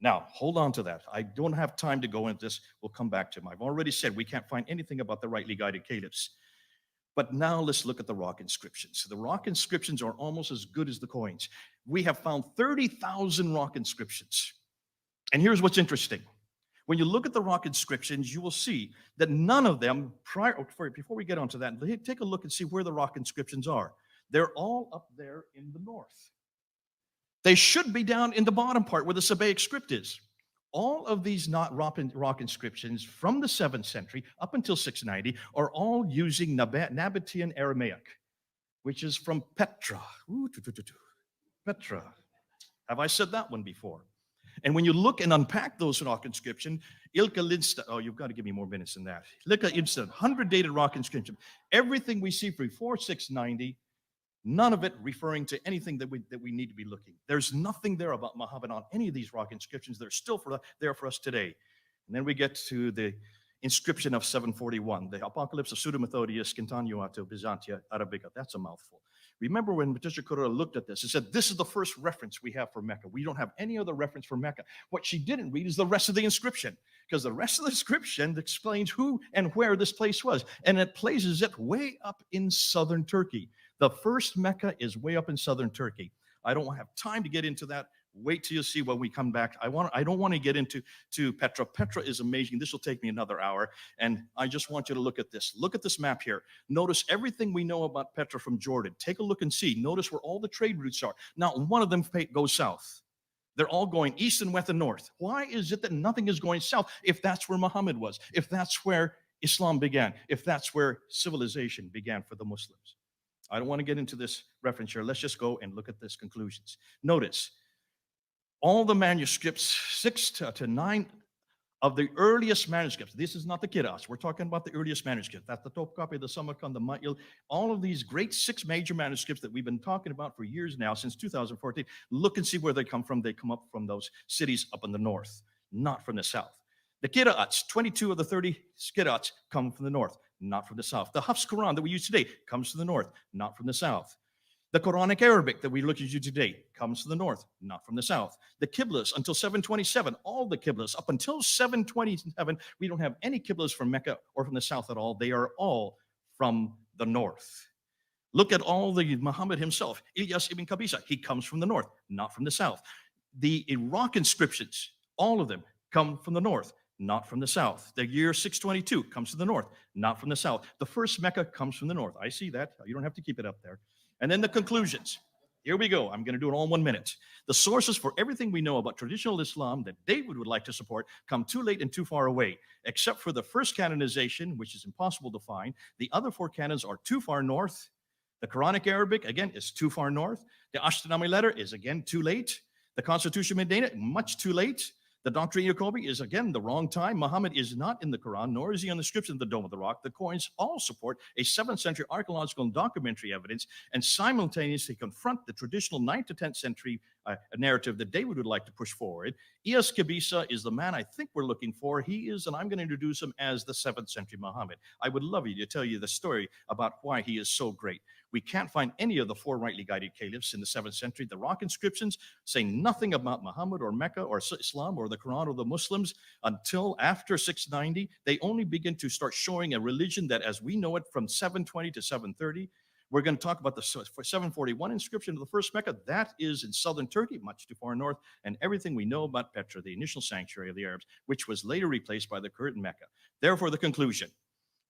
Now, hold on to that. I don't have time to go into this. We'll come back to him. I've already said we can't find anything about the rightly guided caliphs. But now let's look at the rock inscriptions. The rock inscriptions are almost as good as the coins. We have found 30,000 rock inscriptions. And here's what's interesting. When you look at the rock inscriptions, you will see that none of them, before we get onto that, take a look and see where the rock inscriptions are. They're all up there in the north. They should be down in the bottom part where the Sabaic script is. All of these rock inscriptions from the 7th century up until 690 are all using Nabatean Aramaic, which is from Petra. Petra. Have I said that one before? And when you look and unpack those rock inscriptions, Ilka Linsta, oh, you've got to give me more minutes than that. Ilka Linsta, 100-dated rock inscription. Everything we see before 690, none of it referring to anything that we need to be looking. There's nothing there about Muhammad on any of these rock inscriptions. They're still there for us today. And then we get to the inscription of 741, the Apocalypse of Pseudo-Methodius, Continuato Byzantia Arabica. That's a mouthful. Remember when Patricia Correa looked at this and said, this is the first reference we have for Mecca. We don't have any other reference for Mecca. What she didn't read is the rest of the inscription, because the rest of the inscription explains who and where this place was. And it places it way up in southern Turkey. The first Mecca is way up in southern Turkey. I don't have time to get into that. Wait till you see when we come back. I don't want to get into Petra. Petra is amazing. This will take me another hour. And I just want you to look at this. Look at this map here. Notice everything we know about Petra from Jordan. Take a look and see. Notice where all the trade routes are. Now, one of them goes south. They're all going east and west and north. Why is it that nothing is going south if that's where Muhammad was, if that's where Islam began, if that's where civilization began for the Muslims? I don't want to get into this reference here. Let's just go and look at this conclusions. Notice, all the manuscripts, 6 to 9 of the earliest manuscripts. This is not the Qira'ats. We're talking about the earliest manuscripts. That's the Topkapi, the Samarkand, the Ma'il. All of these great 6 major manuscripts that we've been talking about for years now, since 2014. Look and see where they come from. They come up from those cities up in the north, not from the south. The Qira'ats, 22 of the 30 Qira'ats come from the north, not from the south. The Hafs Quran that we use today comes from the north, not from the south. The Quranic Arabic that we look at today comes from the north, not from the south. The Qiblas until 727, all the Qiblas up until 727, we don't have any Qiblas from Mecca or from the south at all. They are all from the north. Look at all the Muhammad himself, Iyas ibn Qabisa. He comes from the north, not from the south. The Iraq inscriptions, all of them come from the north, not from the south. The year 622 comes from the north, not from the south. The first Mecca comes from the north. I see that. You don't have to keep it up there. And then the conclusions. Here we go. I'm going to do it all in 1 minute. The sources for everything we know about traditional Islam that David would like to support come too late and too far away, except for the first canonization, which is impossible to find. The other 4 canons are too far north. The Quranic Arabic, again, is too far north. The Ashtenami letter is, again, too late. The Constitution of Medina, much too late. The Doctrine of Jacobi is, again, the wrong time. Muhammad is not in the Quran, nor is he on the scripts of the Dome of the Rock. The coins all support a 7th century archaeological and documentary evidence and simultaneously confront the traditional 9th to 10th century narrative that David would like to push forward. Iyas Kabisa is the man I think we're looking for. He is, and I'm going to introduce him as the 7th century Muhammad. I would love you to tell you the story about why he is so great. We can't find any of the 4 rightly guided caliphs in the 7th century. The rock inscriptions say nothing about Muhammad or Mecca or Islam or the Quran or the Muslims until after 690. They only begin to start showing a religion that as we know it from 720 to 730. We're going to talk about the 741 inscription of the first Mecca. That is in southern Turkey, much too far north, and everything we know about Petra, the initial sanctuary of the Arabs, which was later replaced by the current Mecca. Therefore, the conclusion.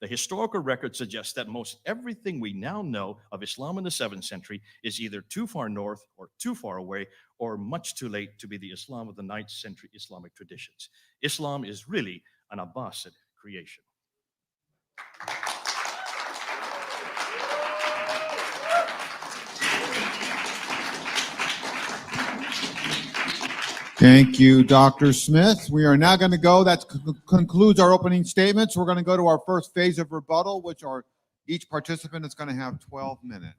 The historical record suggests that most everything we now know of Islam in the 7th century is either too far north or too far away or much too late to be the Islam of the 9th century Islamic traditions. Islam is really an Abbasid creation. Thank you, Dr. Smith. We are now going to go. That concludes our opening statements. We're going to go to our first phase of rebuttal, which are each participant is going to have 12 minutes.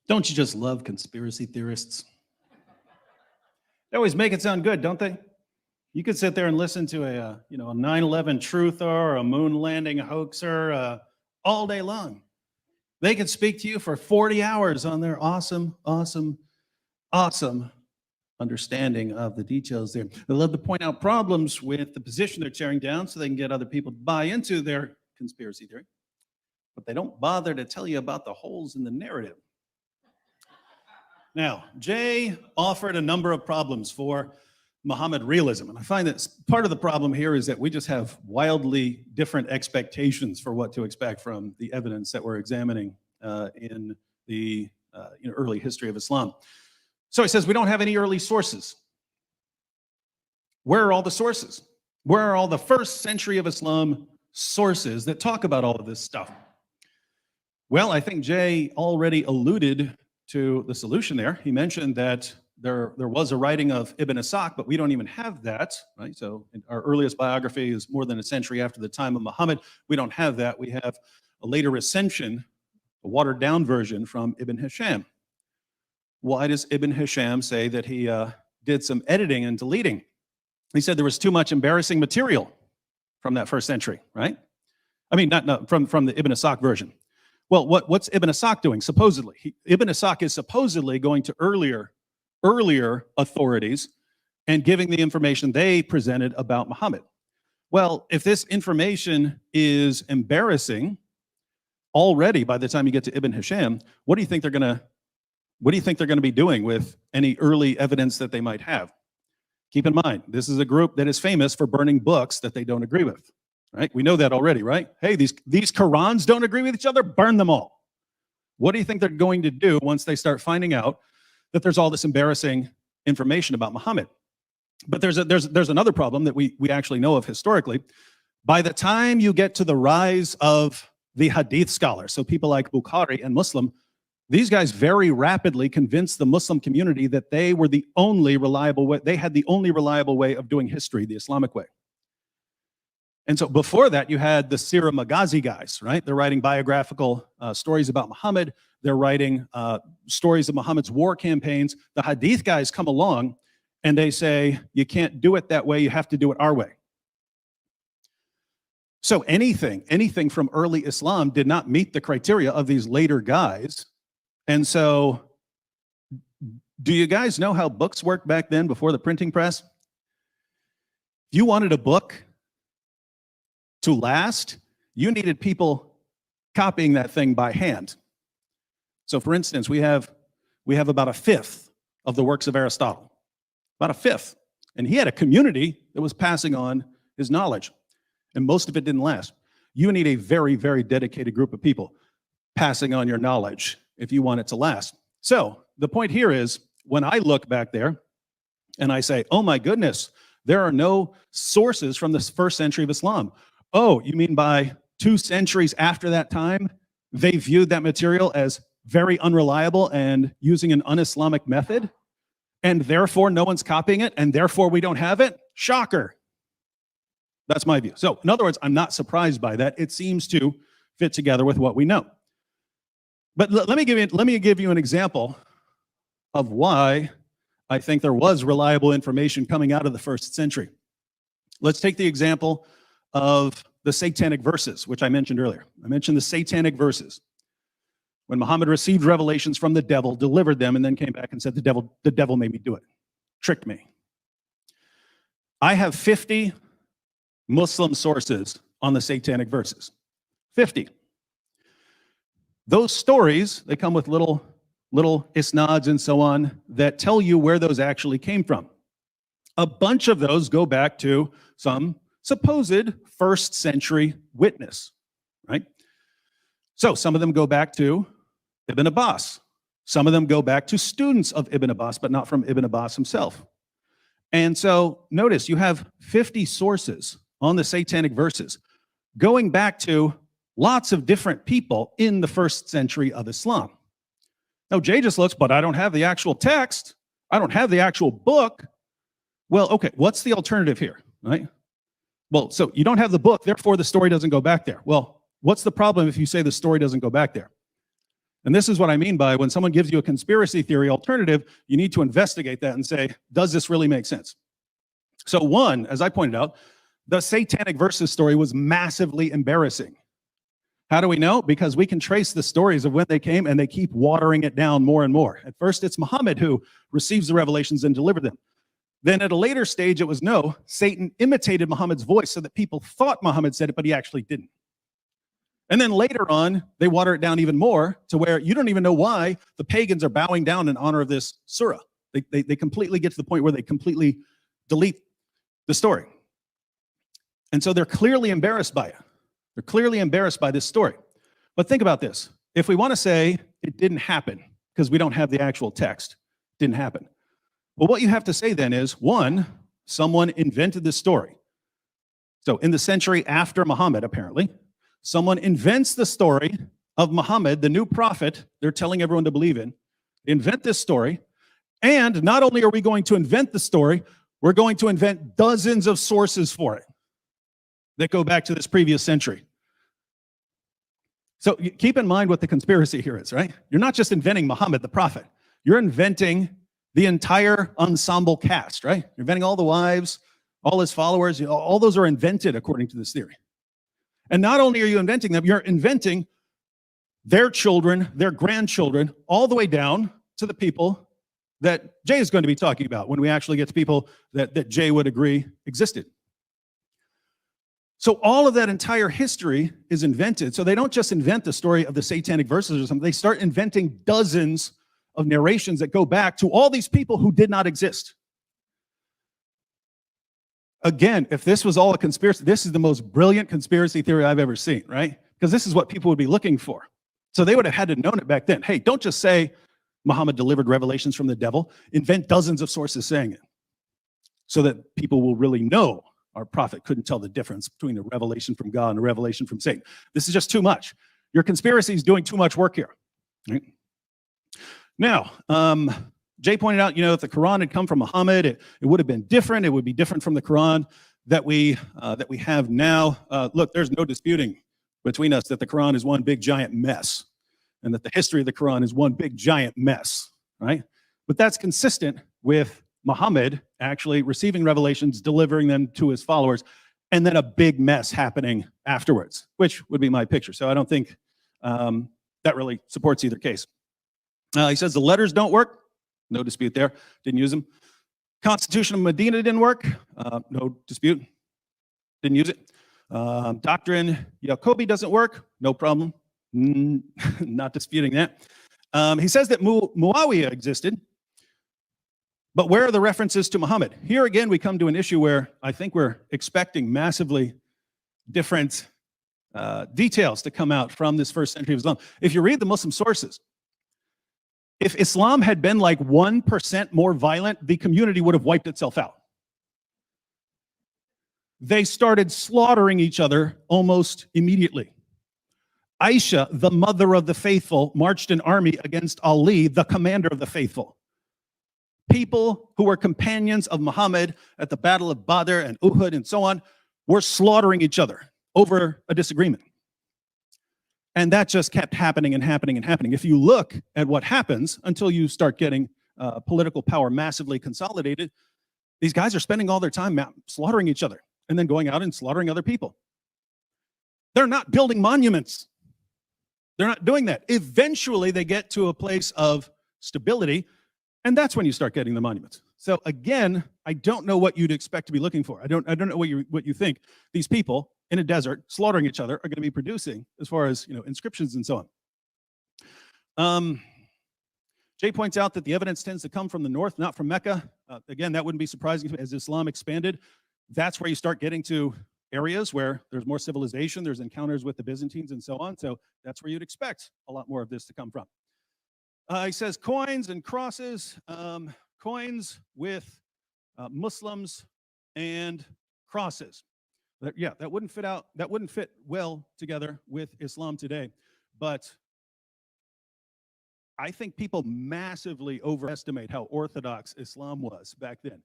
Don't you just love conspiracy theorists? They always make it sound good, don't they? You could sit there and listen to a 9/11 truther or a moon landing hoaxer all day long. They could speak to you for 40 hours on their awesome understanding of the details there. They love to point out problems with the position they're tearing down so they can get other people to buy into their conspiracy theory. But they don't bother to tell you about the holes in the narrative. Now, Jay offered a number of problems for Muhammad realism. And I find that part of the problem here is that we just have wildly different expectations for what to expect from the evidence that we're examining in the early history of Islam. So he says we don't have any early sources. Where are all the sources? Where are all the 1st century of Islam sources that talk about all of this stuff? Well, I think Jay already alluded to the solution there. He mentioned that there was a writing of Ibn Ishaq, but we don't even have that, right? So our earliest biography is more than a century after the time of Muhammad. We don't have that. We have a later recension, a watered down version from Ibn Hisham. Why does Ibn Hisham say that he did some editing and deleting? He said there was too much embarrassing material from that 1st century, right? I mean, not from the Ibn Ishaq version. Well, what's Ibn Ishaq doing, supposedly? Ibn Ishaq is supposedly going to earlier authorities and giving the information they presented about Muhammad. Well, if this information is embarrassing already by the time you get to Ibn Hisham, what do you think they're going to be doing with any early evidence that they might have? Keep in mind, this is a group that is famous for burning books that they don't agree with. Right? We know that already, right? Hey, these Qurans don't agree with each other, burn them all. What do you think they're going to do once they start finding out that there's all this embarrassing information about Muhammad? But there's another problem that we actually know of historically. By the time you get to the rise of the Hadith scholars, so people like Bukhari and Muslim, these guys very rapidly convinced the Muslim community that they were the only reliable way, they had the only reliable way of doing history, the Islamic way. And so before that, you had the Sirah Maghazi guys, right? They're writing biographical stories about Muhammad. They're writing stories of Muhammad's war campaigns. The Hadith guys come along and they say, you can't do it that way. You have to do it our way. So anything from early Islam did not meet the criteria of these later guys. And so do you guys know how books worked back then before the printing press? If you wanted a book to last, you needed people copying that thing by hand. So for instance, we have about a fifth of the works of Aristotle, about a fifth. And he had a community that was passing on his knowledge, and most of it didn't last. You need a very, very dedicated group of people passing on your knowledge if you want it to last. So the point here is, when I look back there and I say, oh my goodness, there are no sources from the first century of Islam. Oh, you mean by 2 centuries after that time, they viewed that material as very unreliable and using an un-Islamic method, and therefore no one's copying it, and therefore we don't have it? Shocker. That's my view. So in other words, I'm not surprised by that. It seems to fit together with what we know. But let me give you an example of why I think there was reliable information coming out of the first century. Let's take the example of the satanic verses, which I mentioned earlier. I mentioned the satanic verses. When Muhammad received revelations from the devil, delivered them, and then came back and said, the devil made me do it, tricked me. I have 50 Muslim sources on the satanic verses. 50. Those stories, they come with little isnads and so on that tell you where those actually came from. A bunch of those go back to some supposed first century witness, right? So some of them go back to Ibn Abbas. Some of them go back to students of Ibn Abbas, but not from Ibn Abbas himself. And so notice you have 50 sources on the satanic verses going back to lots of different people in the first century of Islam. Now, Jay just looks, but I don't have the actual text. I don't have the actual book. Well, okay, what's the alternative here, right? Well, so you don't have the book, therefore the story doesn't go back there. Well, what's the problem if you say the story doesn't go back there? And this is what I mean by when someone gives you a conspiracy theory alternative, you need to investigate that and say, does this really make sense? So one, as I pointed out, the satanic verses story was massively embarrassing. How do we know? Because we can trace the stories of when they came, and they keep watering it down more and more. At first, it's Muhammad who receives the revelations and delivered them. Then at a later stage, it was no, Satan imitated Muhammad's voice so that people thought Muhammad said it, but he actually didn't. And then later on, they water it down even more to where you don't even know why the pagans are bowing down in honor of this surah. They completely get to the point where they completely delete the story. And so they're clearly embarrassed by it. They're clearly embarrassed by this story. But think about this. If we want to say it didn't happen because we don't have the actual text, it didn't happen. Well, what you have to say then is, one, someone invented this story. So in the century after Muhammad, apparently, someone invents the story of Muhammad, the new prophet they're telling everyone to believe in. They invent this story. And not only are we going to invent the story, we're going to invent dozens of sources for it that go back to this previous century. So keep in mind what the conspiracy here is, right? You're not just inventing Muhammad, the prophet. You're inventing the entire ensemble cast, right? You're inventing all the wives, all his followers, all those are invented according to this theory. And not only are you inventing them, you're inventing their children, their grandchildren, all the way down to the people that Jay is going to be talking about when we actually get to people that Jay would agree existed. So all of that entire history is invented. So they don't just invent the story of the satanic verses or something. They start inventing dozens of narrations that go back to all these people who did not exist. Again, if this was all a conspiracy, this is the most brilliant conspiracy theory I've ever seen, right? Because this is what people would be looking for. So they would have had to known it back then. Hey, don't just say Muhammad delivered revelations from the devil. Invent dozens of sources saying it so that people will really know our prophet couldn't tell the difference between a revelation from God and a revelation from Satan. This is just too much. Your conspiracy is doing too much work here. Right? Now, Jay pointed out, if the Quran had come from Muhammad, it would have been different. It would be different from the Quran that we have now. Look, there's no disputing between us that the Quran is one big giant mess, and that the history of the Quran is one big giant mess, right? But that's consistent with Muhammad actually receiving revelations, delivering them to his followers, and then a big mess happening afterwards, which would be my picture. So I don't think that really supports either case. He says the letters don't work. No dispute there. Didn't use them. Constitution of Medina didn't work. No dispute. Didn't use it. Doctrine Jacobi doesn't work. No problem. Not disputing that. He says that Muawiyah existed, but where are the references to Muhammad? Here again, we come to an issue where I think we're expecting massively different details to come out from this first century of Islam. If you read the Muslim sources, if Islam had been like 1% more violent, the community would have wiped itself out. They started slaughtering each other almost immediately. Aisha, the mother of the faithful, marched an army against Ali, the commander of the faithful. People who were companions of Muhammad at the Battle of Badr and Uhud and so on were slaughtering each other over a disagreement. And that just kept happening and happening and happening. If you look at what happens until you start getting political power massively consolidated, these guys are spending all their time slaughtering each other and then going out and slaughtering other people. They're not building monuments. They're not doing that. Eventually, they get to a place of stability, and that's when you start getting the monuments. So again, I don't know what you'd expect to be looking for. I don't know what you think these people in a desert slaughtering each other are going to be producing as far as inscriptions and so on. Jay points out that the evidence tends to come from the north, not from Mecca. Again, that wouldn't be surprising as Islam expanded. That's where you start getting to areas where there's more civilization, there's encounters with the Byzantines and so on. So that's where you'd expect a lot more of this to come from. He says coins and crosses, coins with Muslims and crosses. That wouldn't fit well together with Islam today. But I think people massively overestimate how orthodox Islam was back then.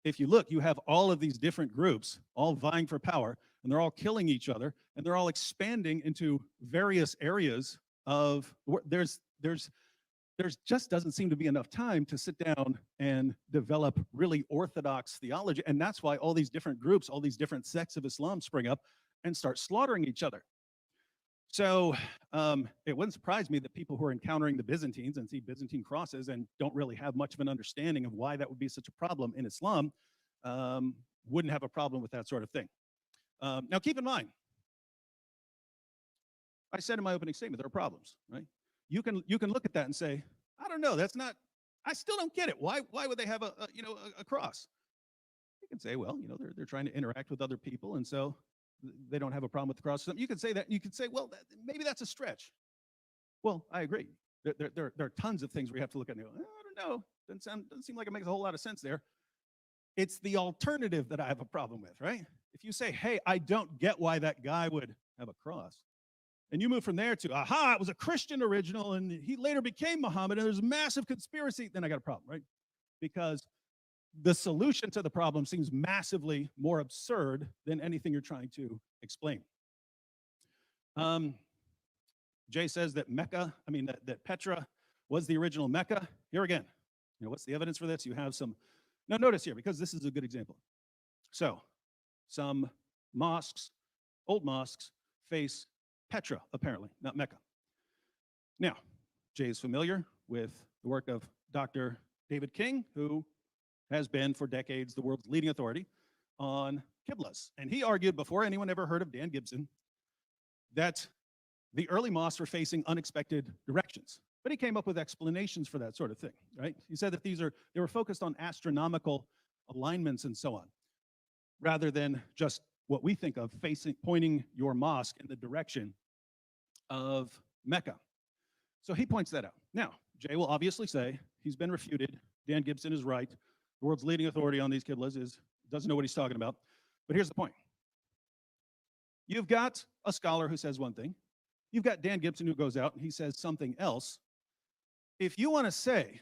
If you look, you have all of these different groups all vying for power, and they're all killing each other, and they're all expanding into various areas of, there's just doesn't seem to be enough time to sit down and develop really orthodox theology. And that's why all these different groups, all these different sects of Islam spring up and start slaughtering each other. So it wouldn't surprise me that people who are encountering the Byzantines and see Byzantine crosses and don't really have much of an understanding of why that would be such a problem in Islam wouldn't have a problem with that sort of thing. Now, keep in mind, I said in my opening statement, there are problems, right? You can look at that and say, I don't know, I still don't get it. Why would they have a cross? You can say, well, they're trying to interact with other people, and so they don't have a problem with the cross. You can say that. You can say, well, maybe that's a stretch. Well, I agree. There are tons of things we have to look at and go, I don't know. Doesn't seem like it makes a whole lot of sense there. It's the alternative that I have a problem with, right? If you say, hey, I don't get why that guy would have a cross, and you move from there to, aha, it was a Christian original, and he later became Muhammad, and there's a massive conspiracy, then I got a problem, right? Because the solution to the problem seems massively more absurd than anything you're trying to explain. Jay says that that Petra was the original Mecca. Here again, what's the evidence for this? You have some, now notice here, because this is a good example. So some mosques, old mosques, face Petra, apparently, not Mecca. Now, Jay is familiar with the work of Dr. David King, who has been for decades the world's leading authority on Qiblas. And he argued before anyone ever heard of Dan Gibson that the early mosques were facing unexpected directions. But he came up with explanations for that sort of thing, right? He said that they were focused on astronomical alignments and so on, rather than just what we think of pointing your mosque in the direction of Mecca. So he points that out. Now, Jay will obviously say he's been refuted. Dan Gibson is right. The world's leading authority on these Qiblas doesn't know what he's talking about. But here's the point. You've got a scholar who says one thing. You've got Dan Gibson who goes out and he says something else. If you want to say,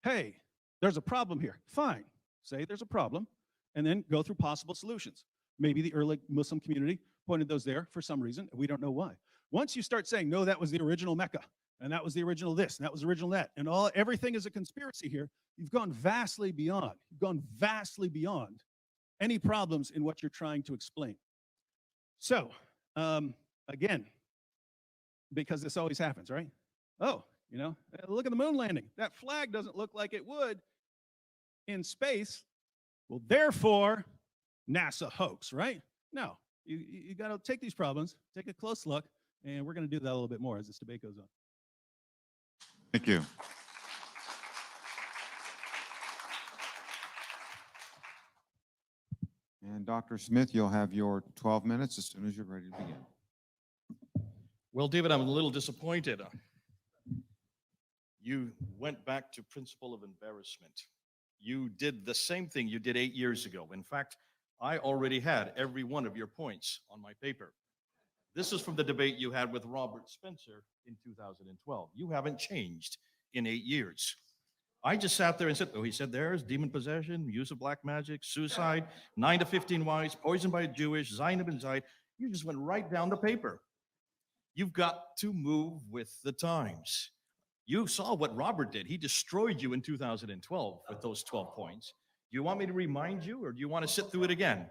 hey, there's a problem here, fine. Say there's a problem and then go through possible solutions. Maybe the early Muslim community pointed those there for some reason. We don't know why. Once you start saying, no, that was the original Mecca, and that was the original this, and that was the original that, and everything is a conspiracy here, you've gone vastly beyond. You've gone vastly beyond any problems in what you're trying to explain. So, again, because this always happens, right? Oh, look at the moon landing. That flag doesn't look like it would in space. Well, therefore, NASA hoax, right? No, you got to take these problems, take a close look, And we're going to do that a little bit more as this debate goes on. Thank you. And Dr. Smith, you'll have your 12 minutes as soon as you're ready to begin. Well, David, I'm a little disappointed. You went back to principle of embarrassment. You did the same thing you did 8 years ago. In fact, I already had every one of your points on my paper. This is from the debate you had with Robert Spencer in 2012. You haven't changed in 8 years. I just sat there and said, oh, he said there's demon possession, use of black magic, suicide, 9 to 15 wives, poisoned by a Jewish, Zainab and Zaid. You just went right down the paper. You've got to move with the times. You saw what Robert did. He destroyed you in 2012 with those 12 points. Do you want me to remind you, or do you want to sit through it again?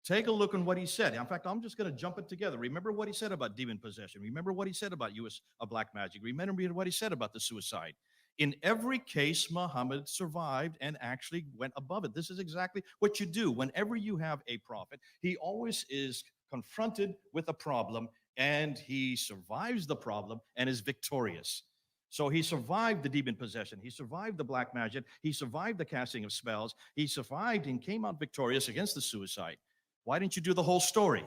Take a look on what he said. In fact, I'm just going to jump it together. Remember what he said about demon possession. Remember what he said about use of black magic. Remember what he said about the suicide. In every case, Muhammad survived and actually went above it. This is exactly what you do. Whenever you have a prophet, he always is confronted with a problem, and he survives the problem and is victorious. So he survived the demon possession. He survived the black magic. He survived the casting of spells. He survived and came out victorious against the suicide. Why didn't you do the whole story?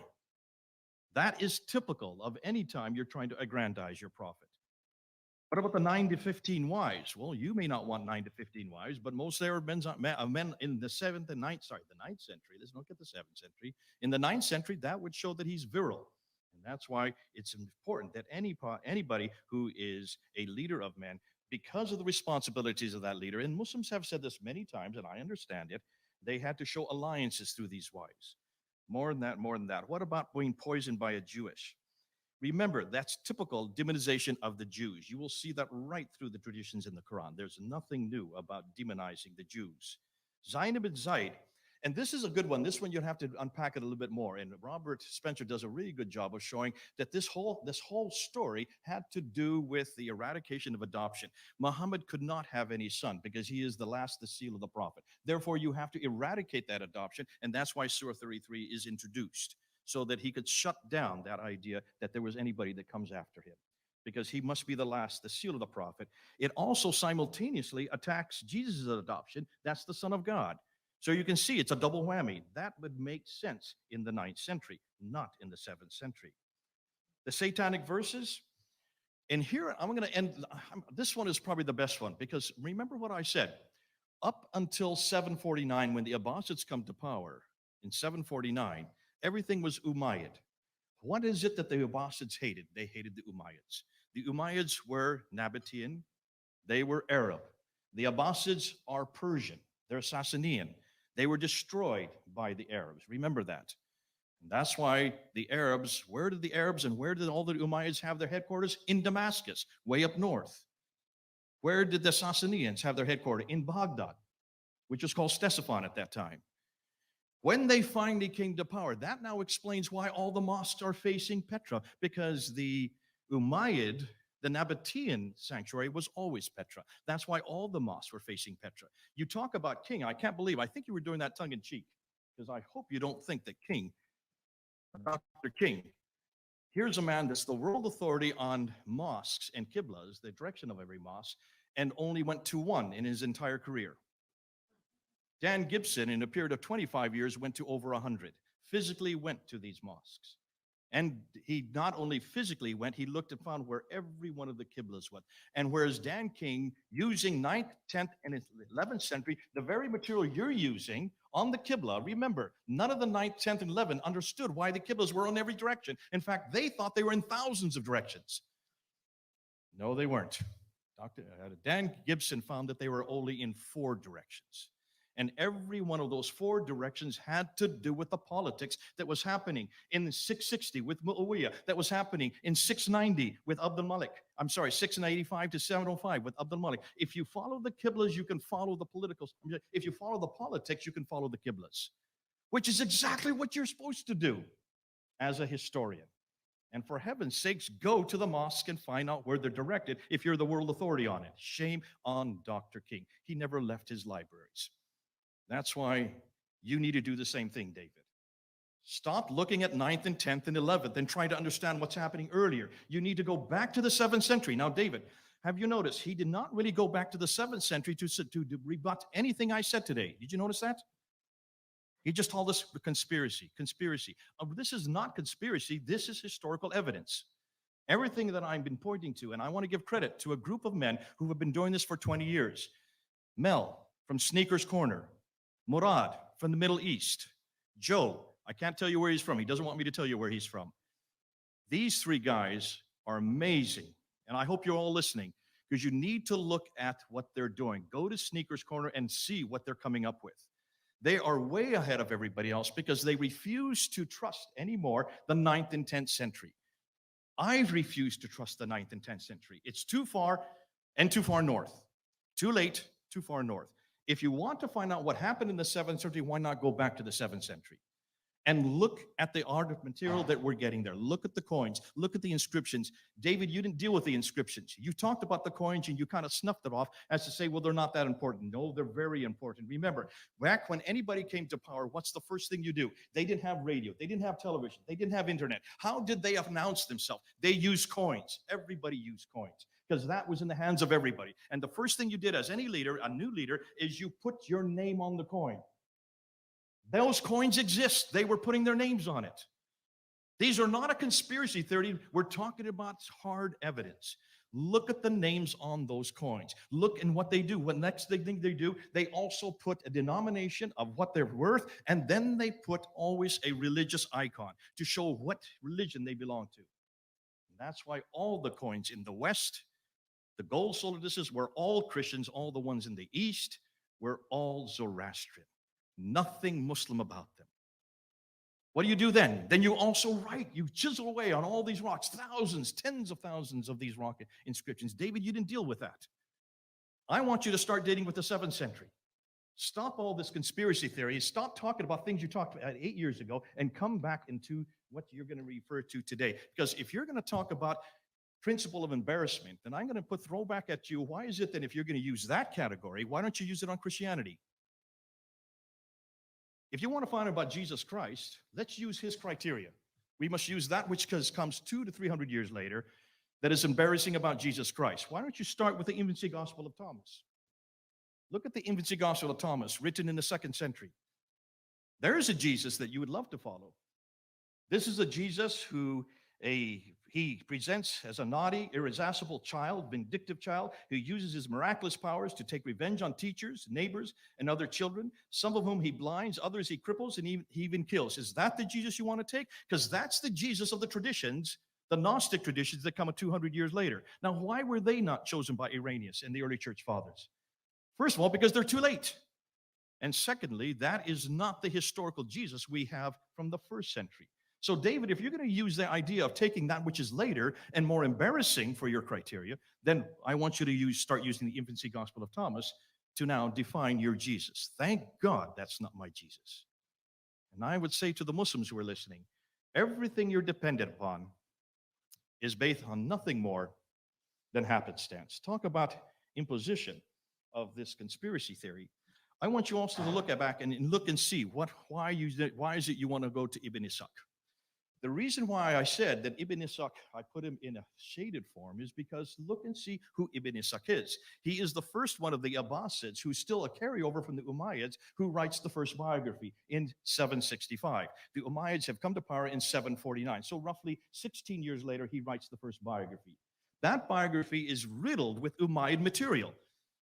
That is typical of any time you're trying to aggrandize your prophet. What about the 9 to 15 wives? Well, you may not want 9 to 15 wives, but most Arab men in the 7th and 9th, sorry, the 9th century, let's look at the 7th century. In the 9th century, that would show that he's virile. And that's why it's important that anybody who is a leader of men, because of the responsibilities of that leader, and Muslims have said this many times, and I understand it, they had to show alliances through these wives. More than that. What about being poisoned by a Jewish? Remember, that's typical demonization of the Jews. You will see that right through the traditions in the Quran. There's nothing new about demonizing the Jews. Zainab and Zaid, and this is a good one. This one you'd have to unpack it a little bit more. And Robert Spencer does a really good job of showing that this whole story had to do with the eradication of adoption. Muhammad could not have any son because he is the last, the seal of the prophet. Therefore, you have to eradicate that adoption, and that's why Surah 33 is introduced, so that he could shut down that idea that there was anybody that comes after him, because he must be the last, the seal of the prophet. It also simultaneously attacks Jesus' adoption. That's the Son of God. So you can see it's a double whammy. That would make sense in the 9th century, not in the 7th century. The satanic verses, and here I'm going to end. This one is probably the best one, because remember what I said. Up until 749, when the Abbasids come to power in 749, everything was Umayyad. What is it that the Abbasids hated? They hated the Umayyads. The Umayyads were Nabatean. They were Arab. The Abbasids are Persian. They're Sassanian. They were destroyed by the Arabs. Remember that. And that's why the Arabs, where did the Arabs and where did all the Umayyads have their headquarters? In Damascus, way up north. Where did the Sassanians have their headquarters? In Baghdad, which was called Ctesiphon at that time. When they finally came to power, that now explains why all the mosques are facing Petra, because the Umayyad, the Nabatean sanctuary, was always Petra. That's why all the mosques were facing Petra. You talk about king, I think you were doing that tongue in cheek, because I hope you don't think that Dr. King, here's a man that's the world authority on mosques and qiblas, the direction of every mosque, and only went to one in his entire career. Dan Gibson, in a period of 25 years, went to over 100, physically went to these mosques. And he not only physically went, he looked and found where every one of the qiblas went. And whereas Dan King, using 9th, 10th, and 11th century, the very material you're using on the qibla, remember, none of the 9th, 10th, and 11th understood why the qiblas were in every direction. In fact, they thought they were in thousands of directions. No, they weren't. Dan Gibson found that they were only in 4 directions. And every one of those 4 directions had to do with the politics that was happening in 660 with Muawiyah, that was happening in 690 with Abdul Malik. 685 to 705 with Abdul Malik. If you follow the qiblas, you can follow the political. If you follow the politics, you can follow the qiblas, which is exactly what you're supposed to do as a historian. And for heaven's sakes, go to the mosque and find out where they're directed if you're the world authority on it. Shame on Dr. King. He never left his libraries. That's why you need to do the same thing, David. Stop looking at 9th and 10th and 11th and trying to understand what's happening earlier. You need to go back to the 7th century. Now, David, have you noticed he did not really go back to the 7th century to rebut anything I said today? Did you notice that? He just called this conspiracy. This is not conspiracy. This is historical evidence. Everything that I've been pointing to, and I want to give credit to a group of men who have been doing this for 20 years. Mel from Sneakers Corner, Murad from the Middle East, Joe, I can't tell you where he's from. He doesn't want me to tell you where he's from. These three guys are amazing, and I hope you're all listening because you need to look at what they're doing. Go to Sneakers Corner and see what they're coming up with. They are way ahead of everybody else because they refuse to trust anymore the 9th and 10th century. I've refused to trust the 9th and 10th century. It's too far and too far north. Too late, too far north. If you want to find out what happened in the 7th century, why not go back to the 7th century? And look at the art of material that we're getting there. Look at the coins. Look at the inscriptions. David, you didn't deal with the inscriptions. You talked about the coins and you kind of snuffed it off as to say, well, they're not that important. No, they're very important. Remember, back when anybody came to power, what's the first thing you do? They didn't have radio. They didn't have television. They didn't have internet. How did they announce themselves? They used coins. Everybody used coins because that was in the hands of everybody. And the first thing you did as any leader, a new leader, is you put your name on the coin. Those coins exist. They were putting their names on it. These are not a conspiracy theory. We're talking about hard evidence. Look at the names on those coins. Look in what they do. What next thing they do, they also put a denomination of what they're worth, and then they put always a religious icon to show what religion they belong to. And that's why all the coins in the West, the gold solidus were all Christians. All the ones in the East were all Zoroastrian. Nothing Muslim about them. What do you do then? Then you also write, you chisel away on all these rocks, thousands, tens of thousands of these rock inscriptions. David, you didn't deal with that. I want you to start dating with the 7th century. Stop all this conspiracy theory. Stop talking about things you talked about 8 years ago and come back into what you're going to refer to today. Because if you're going to talk about principle of embarrassment, then I'm going to throw back at you, why is it that if you're going to use that category, why don't you use it on Christianity? If you want to find out about Jesus Christ, let's use his criteria. We must use that which comes 200 to 300 years later that is embarrassing about Jesus Christ. Why don't you start with the infancy gospel of Thomas? Look at the infancy gospel of Thomas, written in the 2nd century. There is a Jesus that you would love to follow. This is a Jesus who he presents as a naughty, irascible child, vindictive child, who uses his miraculous powers to take revenge on teachers, neighbors, and other children, some of whom he blinds, others he cripples, and he even kills. Is that the Jesus you want to take? Because that's the Jesus of the traditions, the Gnostic traditions that come 200 years later. Now, why were they not chosen by Irenaeus and the early church fathers? First of all, because they're too late. And secondly, that is not the historical Jesus we have from the 1st century. So, David, if you're going to use the idea of taking that which is later and more embarrassing for your criteria, then I want you to start using the infancy gospel of Thomas to now define your Jesus. Thank God that's not my Jesus. And I would say to the Muslims who are listening, everything you're dependent upon is based on nothing more than happenstance. Talk about imposition of this conspiracy theory. I want you also to look back and look and see why is it you want to go to Ibn Ishaq? The reason why I said that Ibn Ishaq, I put him in a shaded form, is because look and see who Ibn Ishaq is. He is the first one of the Abbasids who's still a carryover from the Umayyads who writes the first biography in 765. The Umayyads have come to power in 749. So roughly 16 years later, he writes the first biography. That biography is riddled with Umayyad material.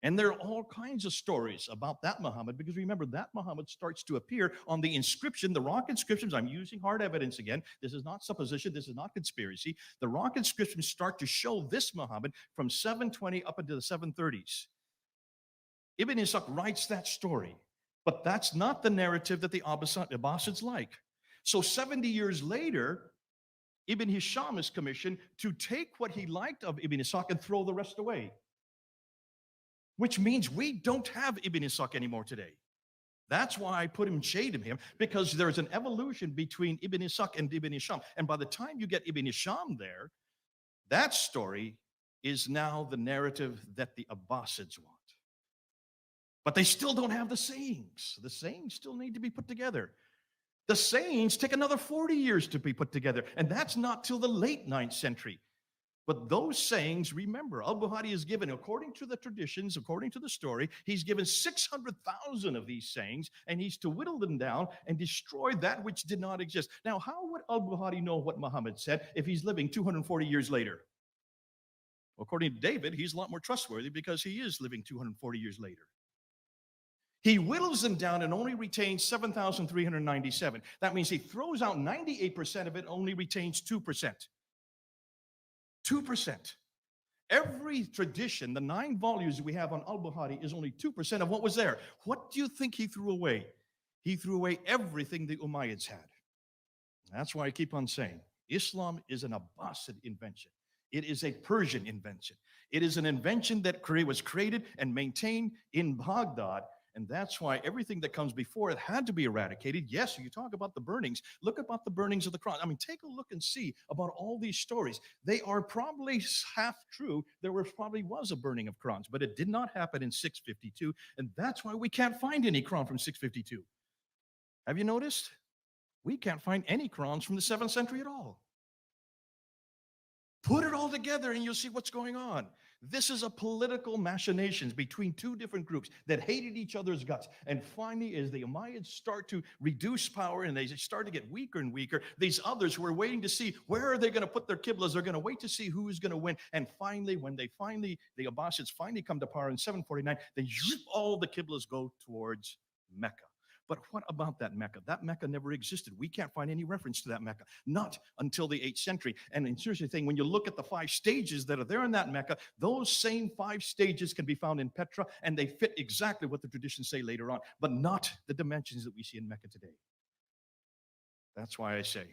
And there are all kinds of stories about that Muhammad, because remember, that Muhammad starts to appear on the inscription, the rock inscriptions. I'm using hard evidence again. This is not supposition. This is not conspiracy. The rock inscriptions start to show this Muhammad from 720 up into the 730s. Ibn Ishaq writes that story, but that's not the narrative that the Abbasids like. So 70 years later, Ibn Hisham is commissioned to take what he liked of Ibn Ishaq and throw the rest away. Which means we don't have Ibn Ishaq anymore today. That's why I put him shade in him, because there's an evolution between Ibn Ishaq and Ibn Hisham. And by the time you get Ibn Hisham there, that story is now the narrative that the Abbasids want. But they still don't have the sayings. The sayings still need to be put together. The sayings take another 40 years to be put together, and that's not till the late 9th century. But those sayings, remember, al-Bukhari is given, according to the traditions, according to the story, he's given 600,000 of these sayings, and he's to whittle them down and destroy that which did not exist. Now, how would al-Bukhari know what Muhammad said if he's living 240 years later? According to David, he's a lot more trustworthy because he is living 240 years later. He whittles them down and only retains 7,397. That means he throws out 98% of it, only retains 2%. 2%. Every tradition, the 9 volumes we have on al-Bukhari, is only 2% of what was there. What do you think he threw away? He threw away everything the Umayyads had. That's why I keep on saying Islam is an Abbasid invention. It is a Persian invention. It is an invention that was created and maintained in Baghdad. And that's why everything that comes before it had to be eradicated. Yes, you talk about the burnings. Look about the burnings of the Quran. I mean, take a look and see about all these stories. They are probably half true. There probably was a burning of Qurans, but it did not happen in 652. And that's why we can't find any Quran from 652. Have you noticed? We can't find any Qurans from the 7th century at all. Put it all together and you'll see what's going on. This is a political machinations between 2 different groups that hated each other's guts. And finally, as the Umayyads start to reduce power and they start to get weaker and weaker, these others who are waiting to see where are they going to put their qiblas, they're going to wait to see who is going to win. And finally, when the Abbasids finally come to power in 749, then all the qiblas go towards Mecca. But what about that Mecca? That Mecca never existed. We can't find any reference to that Mecca, not until the 8th century. And in seriously thing, when you look at the 5 stages that are there in that Mecca, those same 5 stages can be found in Petra, and they fit exactly what the traditions say later on, but not the dimensions that we see in Mecca today. That's why I say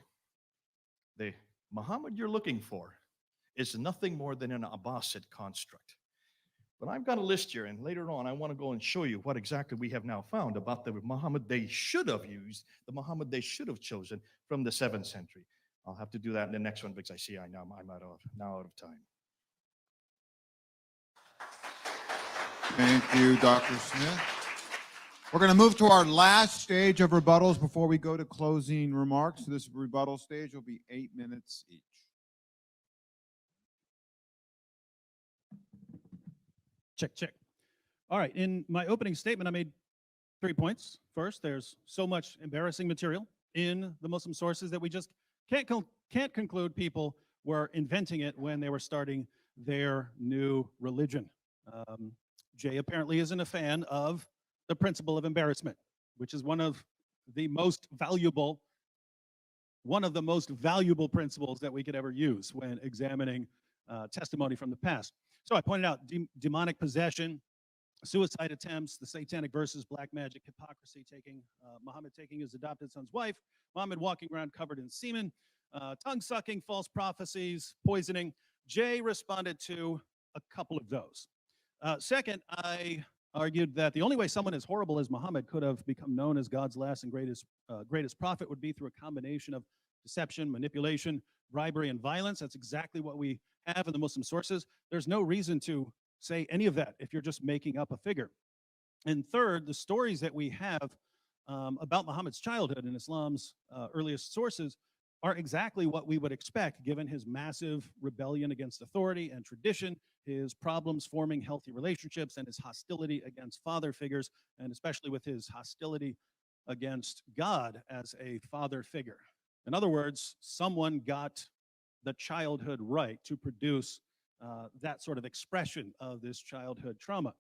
the Muhammad you're looking for is nothing more than an Abbasid construct. But I've got a list here, and later on I want to go and show you what exactly we have now found about the Muhammad they should have used, the Muhammad they should have chosen from the 7th century. I'll have to do that in the next one because I see I'm out of time. Thank you, Dr. Smith. We're going to move to our last stage of rebuttals before we go to closing remarks. This rebuttal stage will be 8 minutes each. Check, check. All right, in my opening statement, I made 3 points. First, there's so much embarrassing material in the Muslim sources that we just can't conclude people were inventing it when they were starting their new religion. Jay apparently isn't a fan of the principle of embarrassment, which is one of the most valuable principles that we could ever use when examining testimony from the past. So I pointed out demonic possession, suicide attempts, the satanic verses, black magic, hypocrisy, Muhammad taking his adopted son's wife, Muhammad walking around covered in semen, tongue-sucking, false prophecies, poisoning. Jay responded to a couple of those. Second, I argued that the only way someone as horrible as Muhammad could have become known as God's last and greatest prophet would be through a combination of deception, manipulation, bribery, and violence. That's exactly what we have in the Muslim sources. There's no reason to say any of that if you're just making up a figure. And third, the stories that we have about Muhammad's childhood in Islam's earliest sources are exactly what we would expect given his massive rebellion against authority and tradition, his problems forming healthy relationships, and his hostility against father figures, and especially with his hostility against God as a father figure. In other words, someone got the childhood right to produce that sort of expression of this childhood trauma.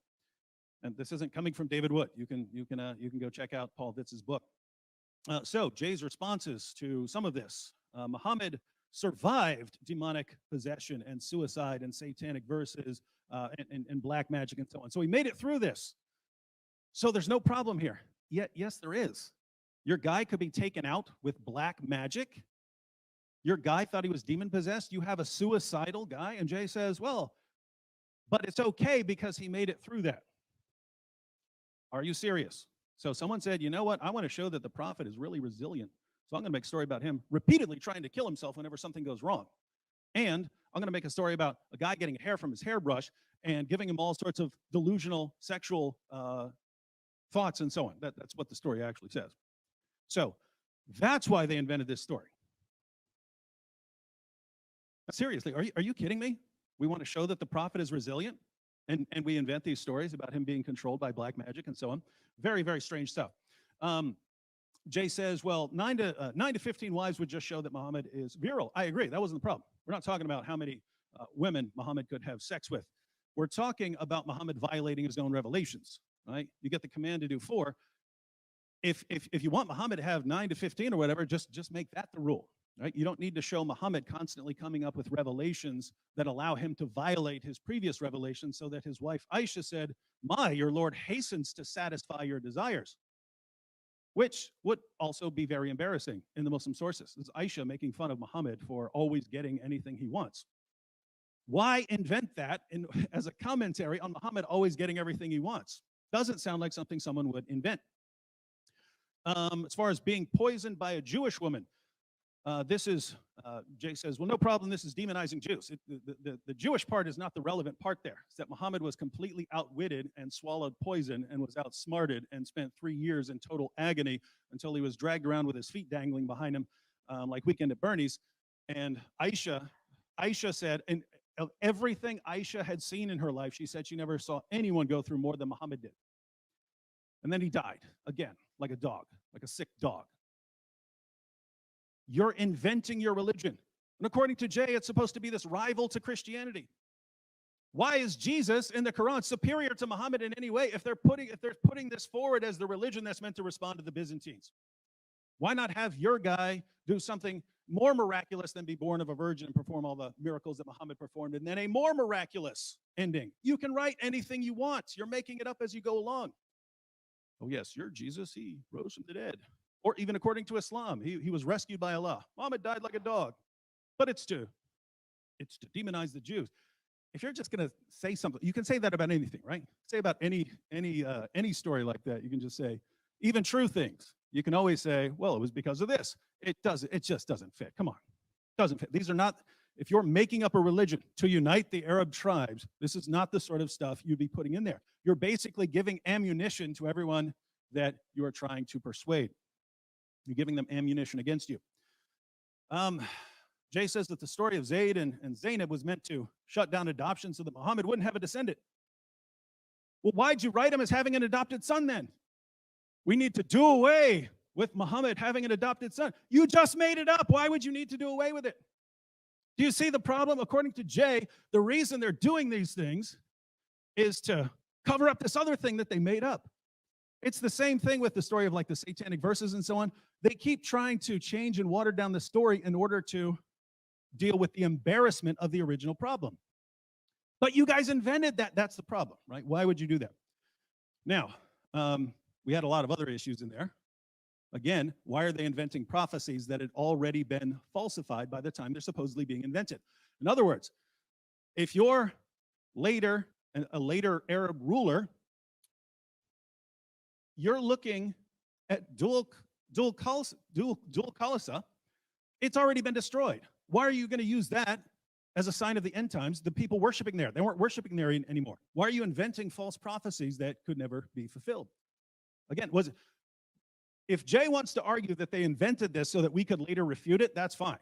And this isn't coming from David Wood. You can go check out Paul Vitz's book. So Jay's responses to some of this. Muhammad survived demonic possession and suicide and satanic verses and black magic and so on. So he made it through this. So there's no problem here. Yet, yes, there is. Your guy could be taken out with black magic. Your guy thought he was demon possessed. You have a suicidal guy. And Jay says, well, but it's okay because he made it through that. Are you serious? So someone said, you know what? I want to show that the prophet is really resilient. So I'm going to make a story about him repeatedly trying to kill himself whenever something goes wrong. And I'm going to make a story about a guy getting hair from his hairbrush and giving him all sorts of delusional sexual thoughts and so on. That's what the story actually says. So That's why they invented this story. Seriously, are you kidding me? We want to show that the prophet is resilient, and we invent these stories about him being controlled by black magic and so on. Very, very strange stuff. Jay says, well, 9 to 15 wives would just show that Muhammad is virile. I agree. That wasn't the problem. We're not talking about how many women Muhammad could have sex with. We're talking about Muhammad violating his own revelations, right? You get the command to do 4. If you want Muhammad to have 9 to 15 or whatever, just make that the rule, right? You don't need to show Muhammad constantly coming up with revelations that allow him to violate his previous revelations, so that his wife Aisha said, your Lord hastens to satisfy your desires, which would also be very embarrassing in the Muslim sources. This is Aisha making fun of Muhammad for always getting anything he wants. Why invent that as a commentary on Muhammad always getting everything he wants? Doesn't sound like something someone would invent. As far as being poisoned by a Jewish woman, Jay says, well, no problem, this is demonizing Jews. The Jewish part is not the relevant part there. It's that Muhammad was completely outwitted and swallowed poison and was outsmarted and spent 3 years in total agony until he was dragged around with his feet dangling behind him, like Weekend at Bernie's. And Aisha said, and of everything Aisha had seen in her life, she said she never saw anyone go through more than Muhammad did. And then he died again, like a dog, like a sick dog. You're inventing your religion. And according to Jay, it's supposed to be this rival to Christianity. Why is Jesus in the Quran superior to Muhammad in any way if they're putting this forward as the religion that's meant to respond to the Byzantines? Why not have your guy do something more miraculous than be born of a virgin and perform all the miracles that Muhammad performed, and then a more miraculous ending? You can write anything you want. You're making it up as you go along. Oh yes, your Jesus, he rose from the dead. Or even according to Islam, he was rescued by Allah. Muhammad died like a dog. But it's to demonize the Jews. If you're just going to say something, you can say that about anything, right? Say about any story like that. You can just say, even true things. You can always say, well, it was because of this. It just doesn't fit. Come on. It doesn't fit. These are not, if you're making up a religion to unite the Arab tribes, this is not the sort of stuff you'd be putting in there. You're basically giving ammunition to everyone that you are trying to persuade. You're giving them ammunition against you. Jay says that the story of Zayd and Zainab was meant to shut down adoption so that Muhammad wouldn't have a descendant. Well, why'd you write him as having an adopted son then? We need to do away with Muhammad having an adopted son. You just made it up. Why would you need to do away with it? Do you see the problem? According to Jay, the reason they're doing these things is to cover up this other thing that they made up. It's the same thing with the story of like the satanic verses and so on. They keep trying to change and water down the story in order to deal with the embarrassment of the original problem. But you guys invented that. That's the problem, right? Why would you do that? Now, we had a lot of other issues in there. Again, why are they inventing prophecies that had already been falsified by the time they're supposedly being invented? In other words, if you're a later Arab ruler, you're looking at Dul Khalasa, it's already been destroyed. Why are you going to use that as a sign of the end times? The people worshiping there, they weren't worshiping there anymore. Why are you inventing false prophecies that could never be fulfilled? Again, if Jay wants to argue that they invented this so that we could later refute it, that's fine.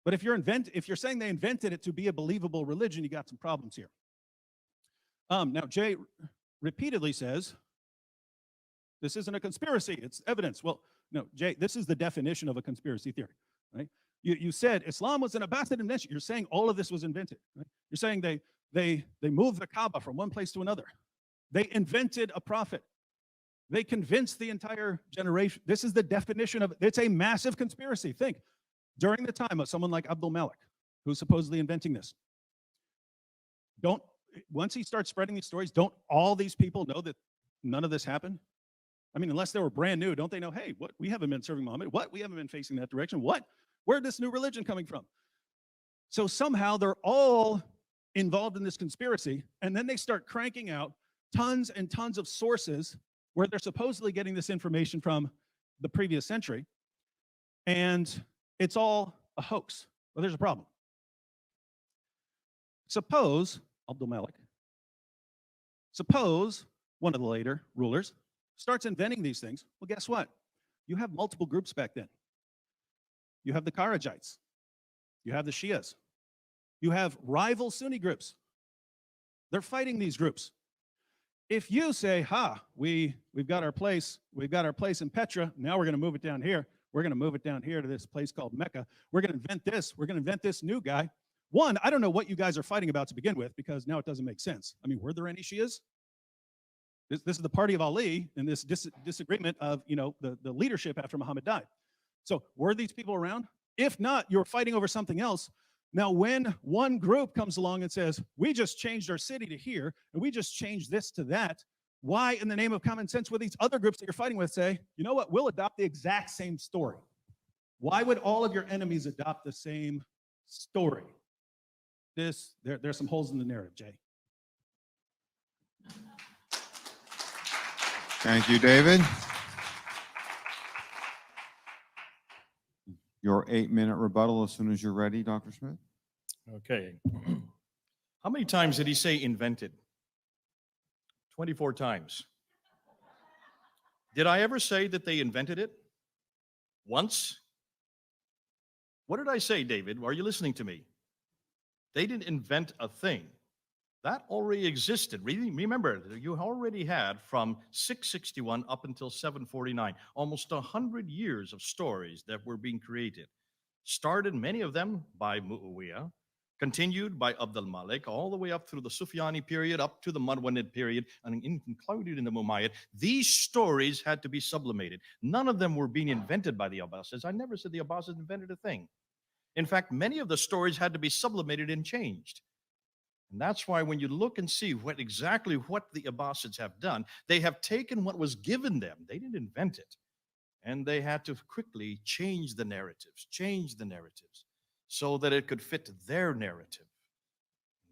But if you're saying they invented it to be a believable religion, you got some problems here. Now, Jay repeatedly says, this isn't a conspiracy, it's evidence. Well, no, Jay, this is the definition of a conspiracy theory, right? You said Islam was an Abbasid invention. You're saying all of this was invented, right? You're saying they moved the Kaaba from one place to another. They invented a prophet. They convinced the entire generation. This is the definition of, it's a massive conspiracy. Think, during the time of someone like Abdul Malik, who's supposedly inventing this, once he starts spreading these stories, don't all these people know that none of this happened? I mean, unless they were brand new, don't they know, hey, what? We haven't been serving Muhammad. What? We haven't been facing that direction. What? Where'd this new religion coming from? So somehow they're all involved in this conspiracy, and then they start cranking out tons and tons of sources where they're supposedly getting this information from the previous century, and it's all a hoax. Well, there's a problem. Suppose Abdul Malik, suppose one of the later rulers starts inventing these things. Well, guess what? You have multiple groups back then. You have the Kharijites. You have the Shias. You have rival Sunni groups. They're fighting these groups. If you say, we've got our place in Petra, now we're going to move it down here. We're going to move it down here to this place called Mecca. We're going to invent this. We're going to invent this new guy. One, I don't know what you guys are fighting about to begin with, because now it doesn't make sense. I mean, were there any Shias? This is the party of Ali and this disagreement of, the leadership after Muhammad died. So were these people around? If not, you're fighting over something else. Now, when one group comes along and says, we just changed our city to here, and we just changed this to that, why, in the name of common sense, would these other groups that you're fighting with say, you know what, we'll adopt the exact same story? Why would all of your enemies adopt the same story? There's some holes in the narrative, Jay. Thank you, David. Your 8-minute rebuttal as soon as you're ready, Dr. Smith. Okay. How many times did he say invented? 24 times. Did I ever say that they invented it? Once? What did I say, David? Are you listening to me? They didn't invent a thing. That already existed. Remember, you already had from 661 up until 749, almost 100 years of stories that were being created. Started, many of them, by Muawiyah, continued by Abd al-Malik, all the way up through the Sufyani period, up to the Marwanid period, and included in the Umayyad. These stories had to be sublimated. None of them were being invented by the Abbasids. I never said the Abbasids invented a thing. In fact, many of the stories had to be sublimated and changed. And that's why when you look and see exactly what the Abbasids have done, they have taken what was given them. They didn't invent it. And they had to quickly change the narratives so that it could fit their narrative.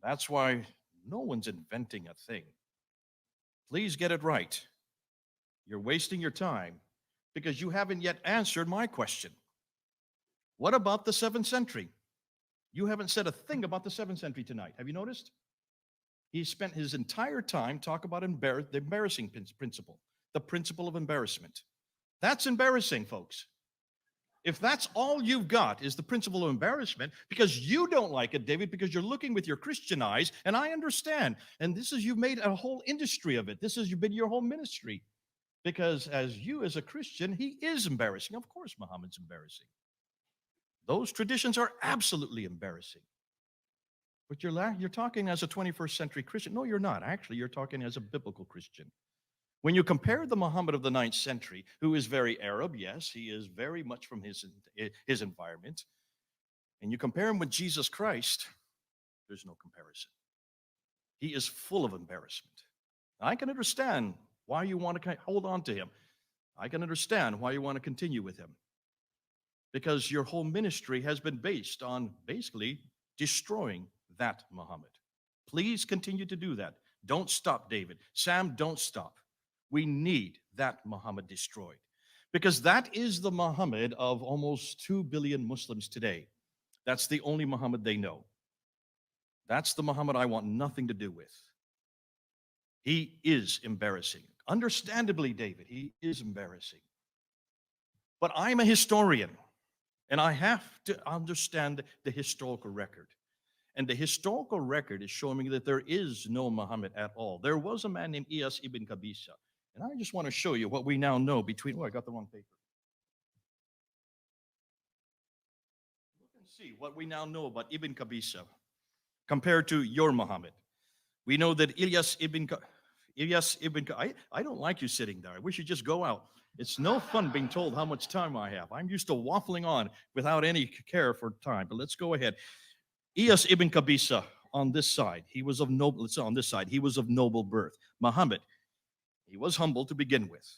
That's why no one's inventing a thing. Please get it right. You're wasting your time because you haven't yet answered my question. What about the 7th century? You haven't said a thing about the 7th century tonight. Have you noticed? He spent his entire time talking about the embarrassing principle, the principle of embarrassment. That's embarrassing, folks. If that's all you've got is the principle of embarrassment, because you don't like it, David, because you're looking with your Christian eyes, and I understand. And you've made a whole industry of it. You've been your whole ministry. Because as a Christian, he is embarrassing. Of course, Muhammad's embarrassing. Those traditions are absolutely embarrassing. But you're talking as a 21st century Christian. No, you're not. Actually, you're talking as a biblical Christian. When you compare the Muhammad of the 9th century, who is very Arab, yes, he is very much from his environment, and you compare him with Jesus Christ, there's no comparison. He is full of embarrassment. I can understand why you want to hold on to him. I can understand why you want to continue with him. Because your whole ministry has been based on basically destroying that Muhammad. Please continue to do that. Don't stop, David. Sam, don't stop. We need that Muhammad destroyed. Because that is the Muhammad of almost 2 billion Muslims today. That's the only Muhammad they know. That's the Muhammad I want nothing to do with. He is embarrassing. Understandably, David, he is embarrassing. But I'm a historian. And I have to understand the historical record. And the historical record is showing me that there is no Muhammad at all. There was a man named Iyas ibn Qabisa. And I just want to show you what we now know between, I got the wrong paper. Look and see what we now know about Ibn Qabisa compared to your Muhammad. We know that Iyas ibn I don't like you sitting there. I wish you'd just go out. It's no fun being told how much time I have. I'm used to waffling on without any care for time, but let's go ahead. Iyas ibn Qabisa on this side, he was of noble birth. Muhammad, he was humble to begin with.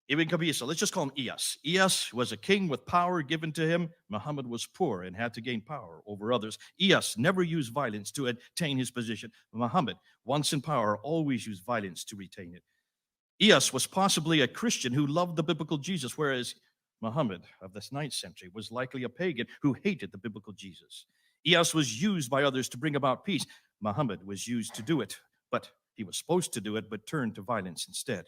Ibn Qabisa, let's just call him Iyas. Iyas was a king with power given to him. Muhammad was poor and had to gain power over others. Iyas never used violence to attain his position. Muhammad, once in power, always used violence to retain it. Iyas was possibly a Christian who loved the biblical Jesus, whereas Muhammad of the 9th century was likely a pagan who hated the biblical Jesus. Iyas was used by others to bring about peace. Muhammad was used to do it, but he was supposed to do it, but turned to violence instead.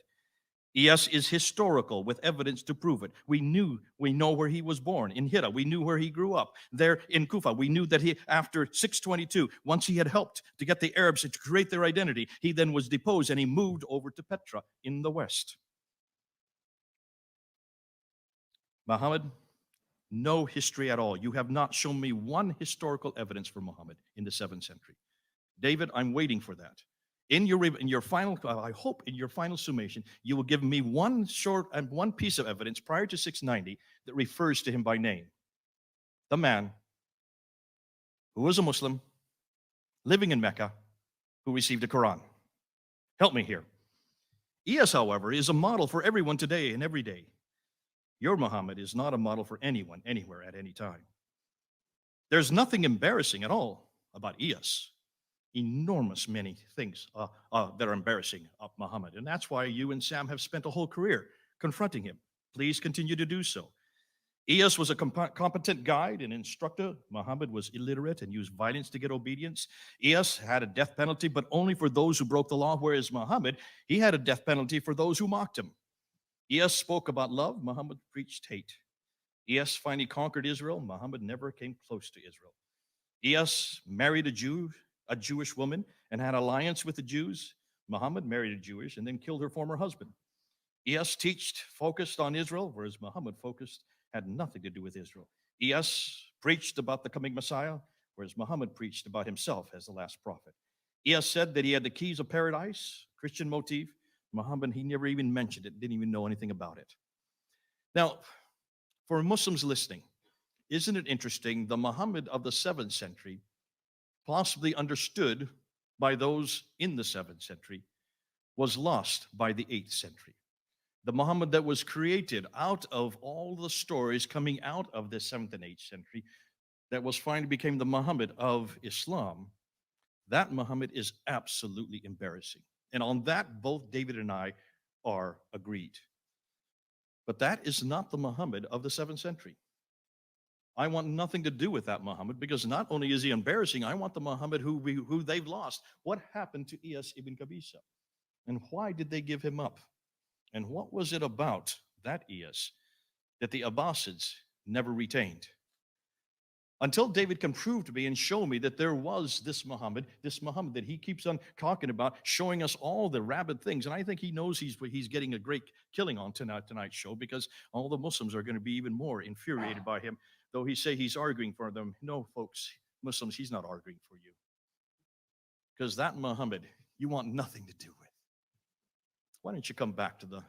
ES is historical with evidence to prove it. We know where he was born in Hira. We knew where he grew up there in Kufa. We knew that he, after 622, once he had helped to get the Arabs to create their identity, he then was deposed and he moved over to Petra in the west. Muhammad, no history at all. You have not shown me one historical evidence for Muhammad in the 7th century. David, I'm waiting for that. In your final, I hope in your final summation, you will give me one piece of evidence prior to 690 that refers to him by name. The man who was a Muslim, living in Mecca, who received a Quran. Help me here. ES, however, is a model for everyone today and every day. Your Muhammad is not a model for anyone, anywhere, at any time. There's nothing embarrassing at all about ES. Enormous many things that are embarrassing of Muhammad. And that's why you and Sam have spent a whole career confronting him. Please continue to do so. ES was a competent guide and instructor. Muhammad was illiterate and used violence to get obedience. ES had a death penalty, but only for those who broke the law, whereas Muhammad, he had a death penalty for those who mocked him. ES spoke about love. Muhammad preached hate. ES finally conquered Israel. Muhammad never came close to Israel. ES married a Jewish woman, and had alliance with the Jews. Muhammad married a Jewish and then killed her former husband. ES focused on Israel, whereas Muhammad had nothing to do with Israel. ES preached about the coming Messiah, whereas Muhammad preached about himself as the last prophet. ES said that he had the keys of paradise, Christian motif. Muhammad, he never even mentioned it, didn't even know anything about it. Now, for Muslims listening, isn't it interesting, the Muhammad of the 7th century, possibly understood by those in the 7th century, was lost by the 8th century. The Muhammad that was created out of all the stories coming out of the 7th and 8th century, that was finally became the Muhammad of Islam, that Muhammad is absolutely embarrassing. And on that, both David and I are agreed. But that is not the Muhammad of the 7th century. I want nothing to do with that Muhammad, because not only is he embarrassing, I want the Muhammad who they've lost. What happened to Iyas ibn Qabisa? And why did they give him up? And what was it about that Iyas that the Abbasids never retained? Until David can prove to me and show me that there was this Muhammad that he keeps on talking about, showing us all the rabid things. And I think he knows he's getting a great killing on tonight's show, because all the Muslims are going to be even more infuriated by him. Though he say he's arguing for them. No, folks, Muslims, he's not arguing for you. Because that Muhammad, you want nothing to do with. Why don't you come back to the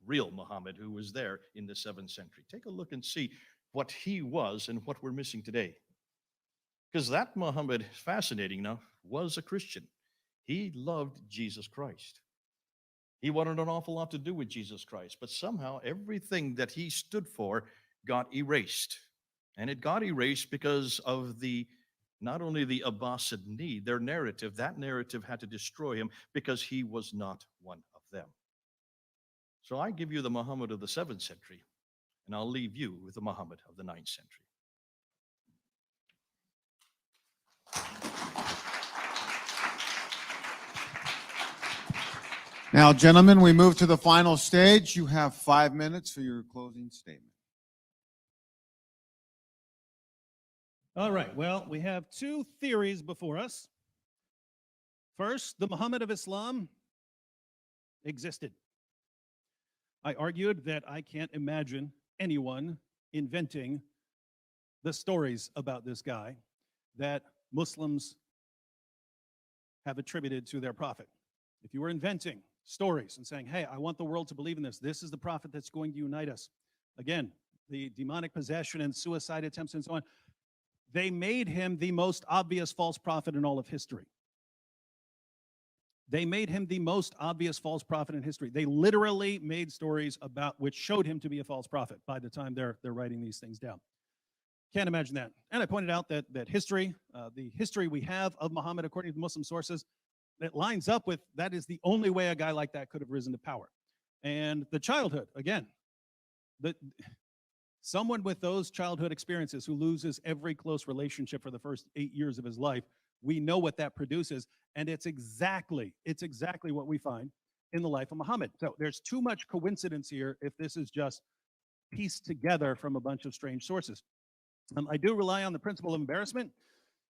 real Muhammad who was there in the 7th century? Take a look and see what he was and what we're missing today. Because that Muhammad, fascinating enough, was a Christian. He loved Jesus Christ. He wanted an awful lot to do with Jesus Christ, but somehow everything that he stood for got erased. And it got erased because of not only the Abbasid need, their narrative, that narrative had to destroy him because he was not one of them. So I give you the Muhammad of the 7th century, and I'll leave you with the Muhammad of the 9th century. Now, gentlemen, we move to the final stage. You have 5 minutes for your closing statement. All right, well, we have 2 theories before us. First, the Muhammad of Islam existed. I argued that I can't imagine anyone inventing the stories about this guy that Muslims have attributed to their prophet. If you were inventing stories and saying, hey, I want the world to believe in this, this is the prophet that's going to unite us. Again, the demonic possession and suicide attempts and so on, they made him the most obvious false prophet in all of history. They made him the most obvious false prophet in history. They literally made stories about which showed him to be a false prophet by the time they're writing these things down. Can't imagine that. And I pointed out that history, the history we have of Muhammad according to Muslim sources, that lines up with that is the only way a guy like that could have risen to power. And the childhood, again, someone with those childhood experiences who loses every close relationship for the first 8 years of his life, we know what that produces, and it's exactly what we find in the life of Muhammad. So there's too much coincidence here if this is just pieced together from a bunch of strange sources. I do rely on the principle of embarrassment.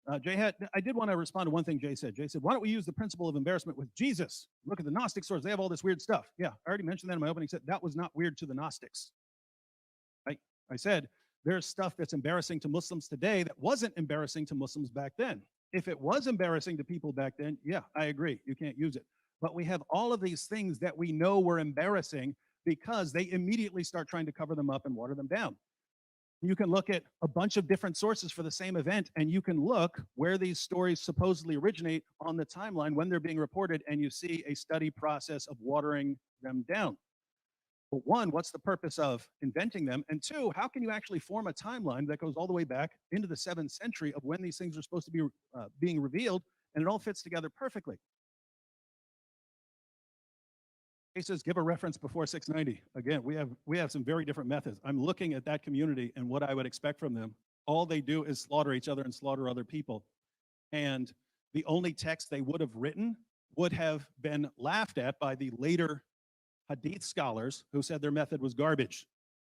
I did want to respond to one thing Jay said. Jay said, why don't we use the principle of embarrassment with Jesus? Look at the Gnostic source. They have all this weird stuff. Yeah, I already mentioned that in my opening. Said that was not weird to the Gnostics. I said, there's stuff that's embarrassing to Muslims today that wasn't embarrassing to Muslims back then. If it was embarrassing to people back then, yeah, I agree. You can't use it. But we have all of these things that we know were embarrassing because they immediately start trying to cover them up and water them down. You can look at a bunch of different sources for the same event, and you can look where these stories supposedly originate on the timeline when they're being reported, and you see a study process of watering them down. But one, what's the purpose of inventing them? And two, how can you actually form a timeline that goes all the way back into the 7th century of when these things are supposed to be being revealed, and it all fits together perfectly? He says, give a reference before 690. Again, we have some very different methods. I'm looking at that community and what I would expect from them. All they do is slaughter each other and slaughter other people. And the only text they would have written would have been laughed at by the later Hadith scholars who said their method was garbage.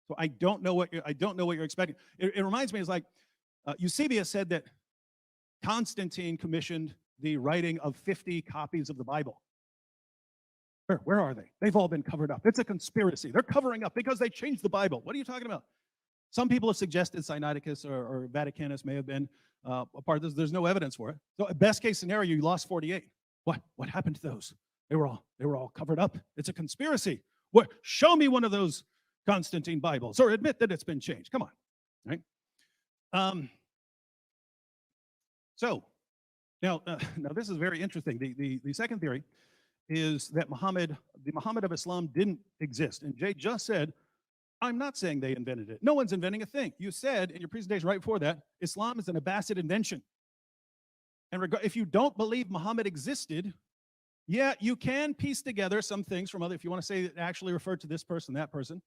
So I don't know what you're expecting. It reminds me, it's like Eusebius said that Constantine commissioned the writing of 50 copies of the Bible. Where are they? They've all been covered up. It's a conspiracy. They're covering up because they changed the Bible. What are you talking about? Some people have suggested Sinaiticus or Vaticanus may have been a part of this. There's no evidence for it. So best case scenario, you lost 48. What happened to those? They were all covered up. It's a conspiracy. What? Show me one of those Constantine Bibles, or admit that it's been changed. Come on, right? So now this is very interesting. The second theory is that the Muhammad of Islam didn't exist. And Jay just said, I'm not saying they invented it. No one's inventing a thing. You said in your presentation right before that, Islam is an Abbasid invention. And if you don't believe Muhammad existed, yeah, you can piece together some things from other, if you want to say it actually referred to this person, that person.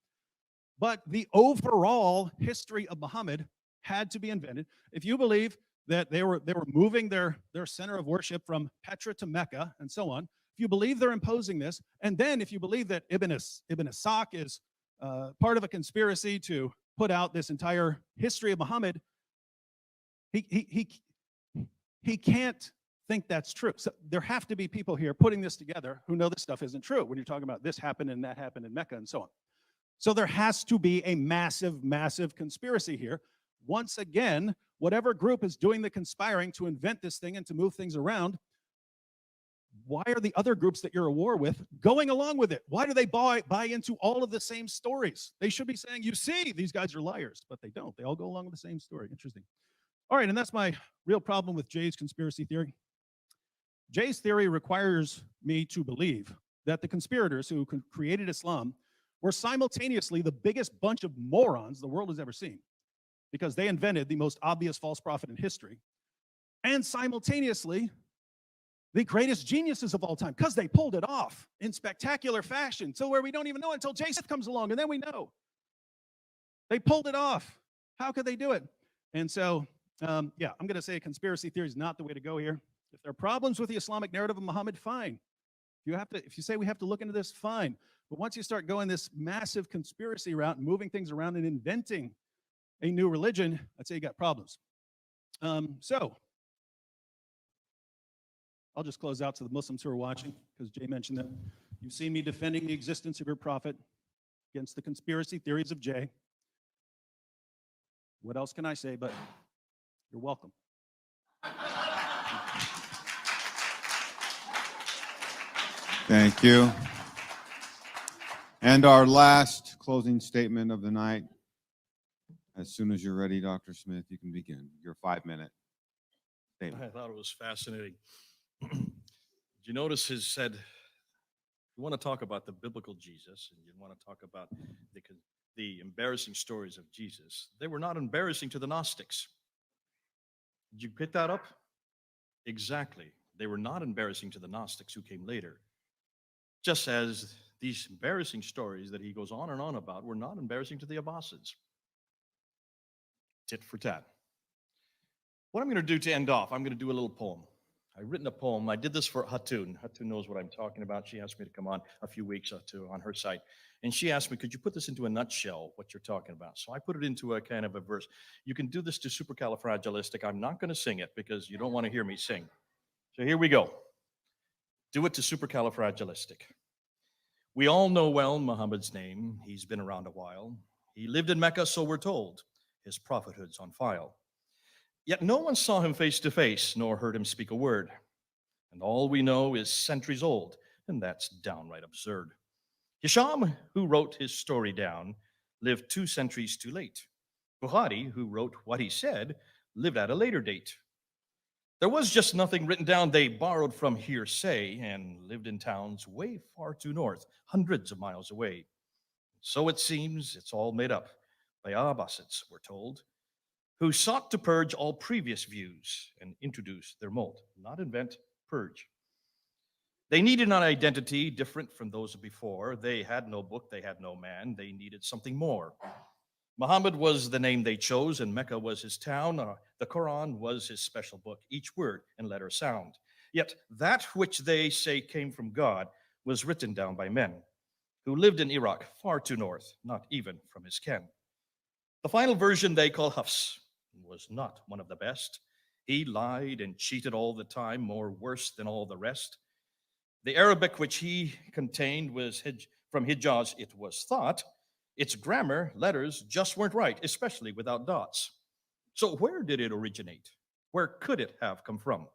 But the overall history of Muhammad had to be invented. If you believe that they were moving their center of worship from Petra to Mecca and so on, if you believe they're imposing this, and then if you believe that Ibn Ishaq is part of a conspiracy to put out this entire history of Muhammad, he can't think that's true. So there have to be people here putting this together who know this stuff isn't true when you're talking about this happened and that happened in Mecca and so on. So there has to be a massive, massive conspiracy here. Once again, whatever group is doing the conspiring to invent this thing and to move things around, why are the other groups that you're at war with going along with it? Why do they buy into all of the same stories? They should be saying, you see, these guys are liars, but they don't. They all go along with the same story. Interesting. All right, and that's my real problem with Jay's conspiracy theory. Jay's theory requires me to believe that the conspirators who created Islam were simultaneously the biggest bunch of morons the world has ever seen, because they invented the most obvious false prophet in history, and simultaneously the greatest geniuses of all time, because they pulled it off in spectacular fashion, so where we don't even know until Jason comes along, and then we know. They pulled it off. How could they do it? And so, yeah, I'm going to say conspiracy theory is not the way to go here. If there are problems with the Islamic narrative of Muhammad, fine. If you say we have to look into this, fine. But once you start going this massive conspiracy route and moving things around and inventing a new religion, I'd say you got problems. So I'll just close out to the Muslims who are watching, because Jay mentioned that. You've seen me defending the existence of your prophet against the conspiracy theories of Jay. What else can I say? But you're welcome. Thank you. And our last closing statement of the night. As soon as you're ready, Dr. Smith, you can begin your 5-minute statement. I thought it was fascinating. Did you notice he said, you want to talk about the biblical Jesus, and you want to talk about the embarrassing stories of Jesus. They were not embarrassing to the Gnostics. Did you pick that up? Exactly. They were not embarrassing to the Gnostics who came later. Just as these embarrassing stories that he goes on and on about were not embarrassing to the Abbasids. Tit for tat. What I'm going to do to end off, I'm going to do a little poem. I've written a poem. I did this for Hatun. Hatun knows what I'm talking about. She asked me to come on a few weeks on her site. And she asked me, could you put this into a nutshell, what you're talking about? So I put it into a kind of a verse. You can do this to Supercalifragilistic. I'm not going to sing it because you don't want to hear me sing. So here we go. Do it to Supercalifragilistic. We all know well Muhammad's name. He's been around a while. He lived in Mecca, so we're told. His prophethood's on file. Yet no one saw him face to face, nor heard him speak a word. And all we know is centuries old, and that's downright absurd. Hisham, who wrote his story down, lived 2 centuries too late. Bukhari, who wrote what he said, lived at a later date. There was just nothing written down. They borrowed from hearsay and lived in towns way far too north, hundreds of miles away. So it seems it's all made up by Abbasids, we're told, who sought to purge all previous views and introduce their mold, not invent, purge. They needed an identity different from those before. They had no book, they had no man, they needed something more. Muhammad was the name they chose, and Mecca was his town. The Quran was his special book, each word and letter sound. Yet that which they say came from God was written down by men who lived in Iraq, far too north, not even from his ken. The final version they call Hafs was not one of the best. He lied and cheated all the time, more worse than all the rest. The Arabic which he contained was from Hijaz, it was thought. Its grammar, letters just weren't right, especially without dots. So where did it originate? Where could it have come from?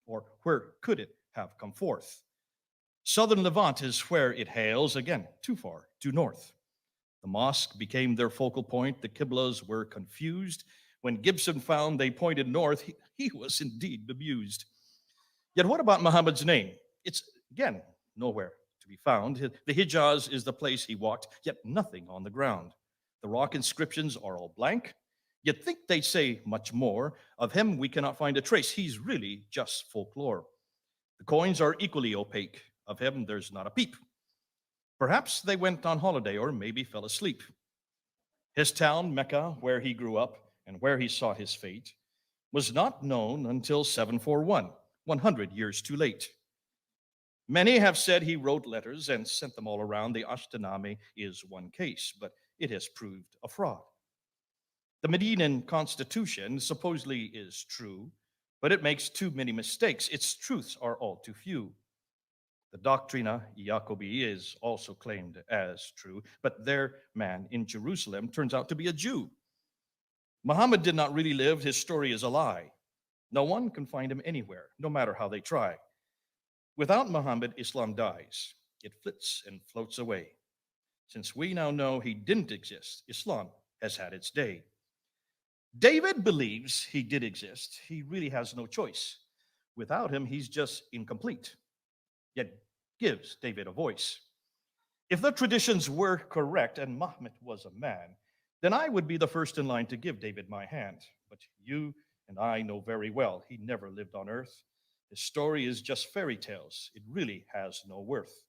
Or where could it have come forth? Southern Levant is where it hails, again, too far, too north. The mosque became their focal point. The Qiblas were confused. When Gibson found they pointed north, he was indeed bemused. Yet what about Muhammad's name? It's, again, nowhere to be found. The Hijaz is the place he walked, yet nothing on the ground. The rock inscriptions are all blank. You'd think they'd say much more. Of him, we cannot find a trace. He's really just folklore. The coins are equally opaque. Of him, there's not a peep. Perhaps they went on holiday or maybe fell asleep. His town, Mecca, where he grew up and where he sought his fate, was not known until 741, 100 years too late. Many have said he wrote letters and sent them all around. The Ashtenami is one case, but it has proved a fraud. The Medinan Constitution supposedly is true, but it makes too many mistakes. Its truths are all too few. The Doctrina Jacobi is also claimed as true, but their man in Jerusalem turns out to be a Jew. Muhammad did not really live. His story is a lie. No one can find him anywhere, no matter how they try. Without Muhammad, Islam dies. It flits and floats away. Since we now know he didn't exist, Islam has had its day. David believes he did exist. He really has no choice. Without him, he's just incomplete, yet gives David a voice. If the traditions were correct and Muhammad was a man, then I would be the first in line to give David my hand. But you and I know very well he never lived on earth. His story is just fairy tales. It really has no worth.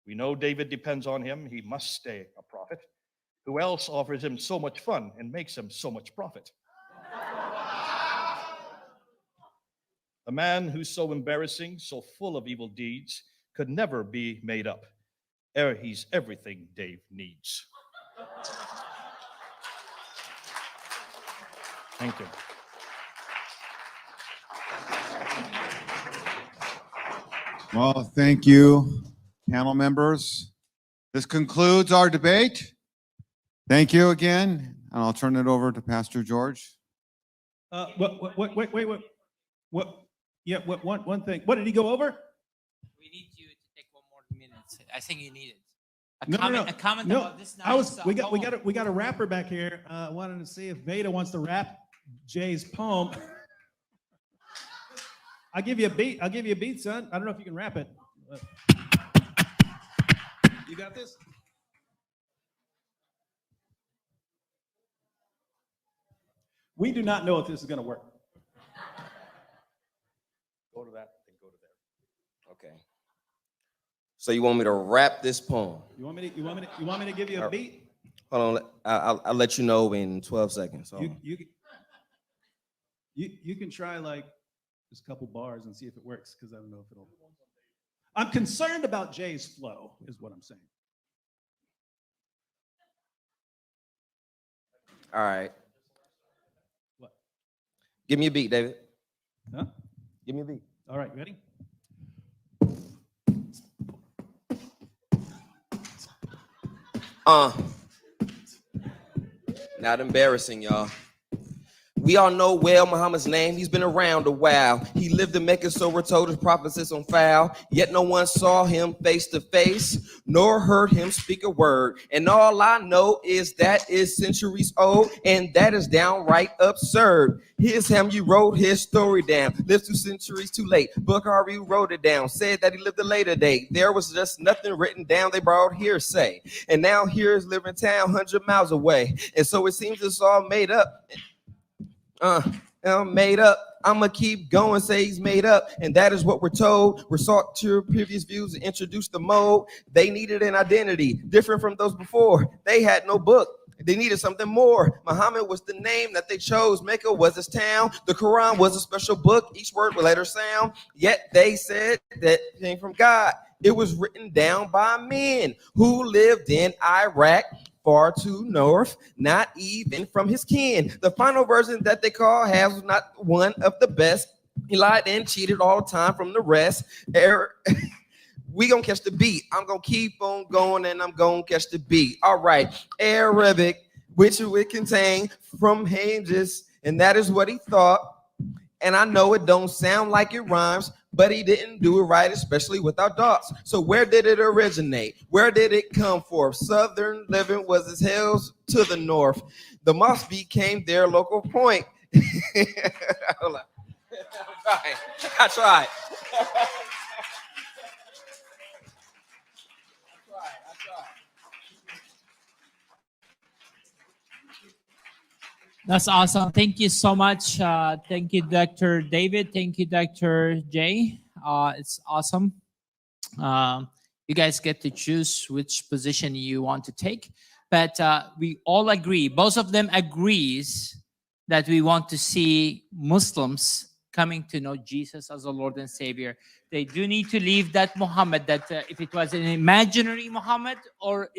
We know David depends on him. He must stay a prophet. Who else offers him so much fun and makes him so much profit? A man who's so embarrassing, so full of evil deeds, could never be made up. He's everything Dave needs. Thank you. Well, thank you, panel members. This concludes our debate. Thank you again, and I'll turn it over to Pastor George. Wait. What? Yeah, one thing. What, did he go over? We need you to take 1 more minute. I think you need it. No. A comment No, about this nice we poem. got a rapper back here. Wanted to see if Veda wants to rap Jay's poem. I'll give you a beat, son. I don't know if you can rap it. You got this? We do not know if this is going to work. Go to that, then go to there. Okay. So you want me to rap this poem? You want me to give you a beat? Hold on. I'll let you know in 12 seconds. Hold on. You can try like just a couple bars and see if it works, because I don't know if it'll. I'm concerned about Jay's flow, is what I'm saying. All right. What? Give me a beat, David. Huh? Give me a beat. All right, ready? Not embarrassing, y'all. We all know well Muhammad's name. He's been around a while. He lived in Mecca, so we're told his prophecies on file. Yet no one saw him face to face, nor heard him speak a word. And all I know is that is centuries old, and that is downright absurd. Here's him, you wrote his story down. Lived 2 centuries too late. Bukhari wrote it down. Said that he lived a later day. There was just nothing written down. They borrowed hearsay. And now here's living town 100 miles away. And so it seems it's all made up. Made up. I'ma keep going, say he's made up, and that is what we're told. We're sought to previous views and introduced the mode. They needed an identity different from those before. They had no book. They needed something more. Muhammad was the name that they chose. Mecca was his town. The Quran was a special book. Each word would letter sound. Yet they said that it came from God. It was written down by men who lived in Iraq, far too north, not even from his kin. The final version that they call has was not one of the best. He lied and cheated all the time from the rest. We gonna catch the beat. I'm gonna keep on going and I'm gonna catch the beat. All right, Arabic, which it would contain from hinges, and that is what he thought. And I know it don't sound like it rhymes, but he didn't do it right, especially without dots. So where did it originate? Where did it come from? Southern living was as hills to the north. The mosque became their local point. Hold on. I tried. That's awesome. Thank you so much. Thank you, Dr. David. Thank you, Dr. Jay. It's awesome. You guys get to choose which position you want to take. But we all agree, both of them agrees that we want to see Muslims coming to know Jesus as a Lord and Savior. They do need to leave that Muhammad, that if it was an imaginary Muhammad or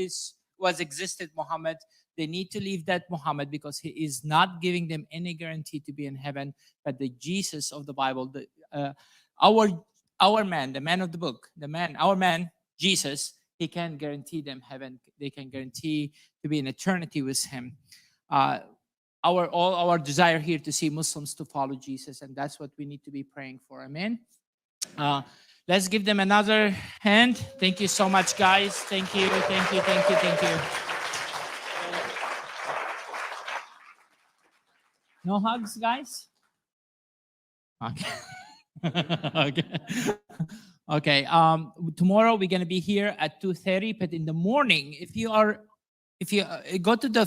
was existed Muhammad, they need to leave that Muhammad, because he is not giving them any guarantee to be in heaven. But the Jesus of the Bible, our man, the man of the book, our man, Jesus, he can guarantee them heaven. They can guarantee to be in eternity with him. All our desire here to see Muslims to follow Jesus, and that's what we need to be praying for. Amen. Let's give them another hand. Thank you so much, guys. Thank you, thank you, thank you, thank you. No hugs, guys? Okay. Okay. Tomorrow we're going to be here at 2:30, but in the morning, if you go to the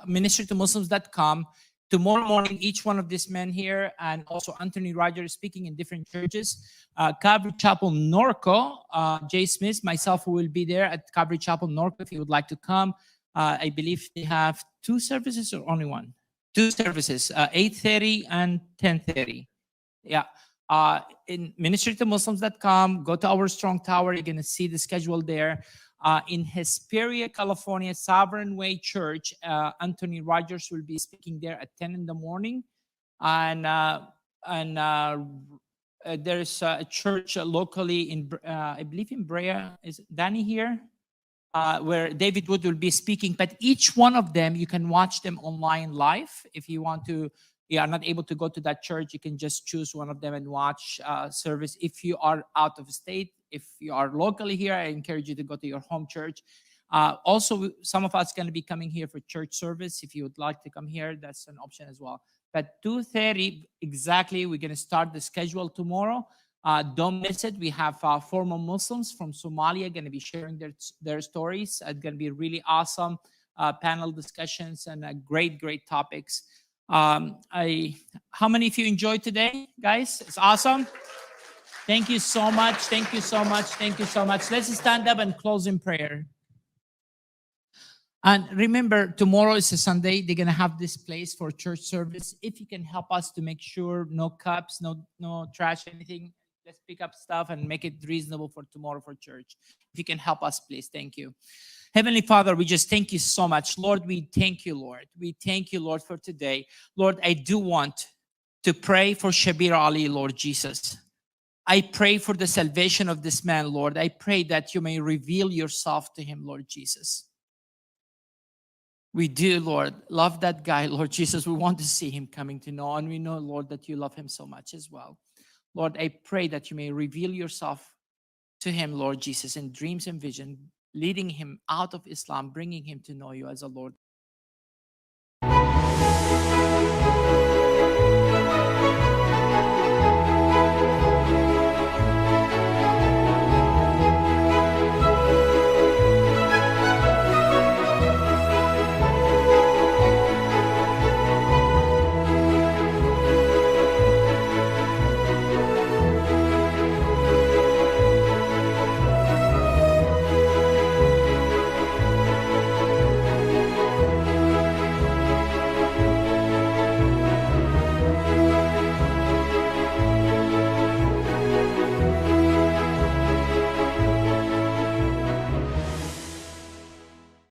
ministrytomuslims.com, tomorrow morning, each one of these men here, and also Anthony Rogers speaking in different churches, Calvary Chapel Norco, Jay Smith, myself, who will be there at Calvary Chapel Norco if you would like to come. I believe they have 2 services or only one? 2 services, 8:30 and 10:30. Yeah. In ministrytomuslims.com, go to our Strong Tower. You're going to see the schedule there. In Hesperia, California, Sovereign Way Church, Anthony Rogers will be speaking there at 10 in the morning. And there's a church locally in, I believe in Brea. Is Danny here? Where David Wood will be speaking. But each one of them, you can watch them online live. If you want to, you are not able to go to that church, you can just choose one of them and watch service. If you are out of state, if you are locally here, I encourage you to go to your home church. Also, some of us going to be coming here for church service. If you would like to come here, that's an option as well. But 2:30 exactly, we're going to start the schedule tomorrow. Don't miss it. We have former Muslims from Somalia going to be sharing their stories. It's going to be really awesome panel discussions and great topics. How many of you enjoyed today, guys? It's awesome. Thank you so much. Thank you so much. Thank you so much. Let's stand up and close in prayer. And remember, tomorrow is a Sunday. They're gonna have this place for church service. If you can help us to make sure no cups, no trash, anything, let's pick up stuff and make it reasonable for tomorrow for church. If you can help us, please. Thank you. Heavenly Father, we just thank you so much. Lord, we thank you, Lord. We thank you, Lord, for today. Lord, I do want to pray for Shabir Ali, Lord Jesus. I pray for the salvation of this man, Lord. I pray that you may reveal yourself to him, Lord Jesus. We do, Lord, love that guy, Lord Jesus. We want to see him coming to know, and we know, Lord, that you love him so much as well. Lord, I pray that you may reveal yourself to him, Lord Jesus, in dreams and vision, leading him out of Islam, bringing him to know you as a Lord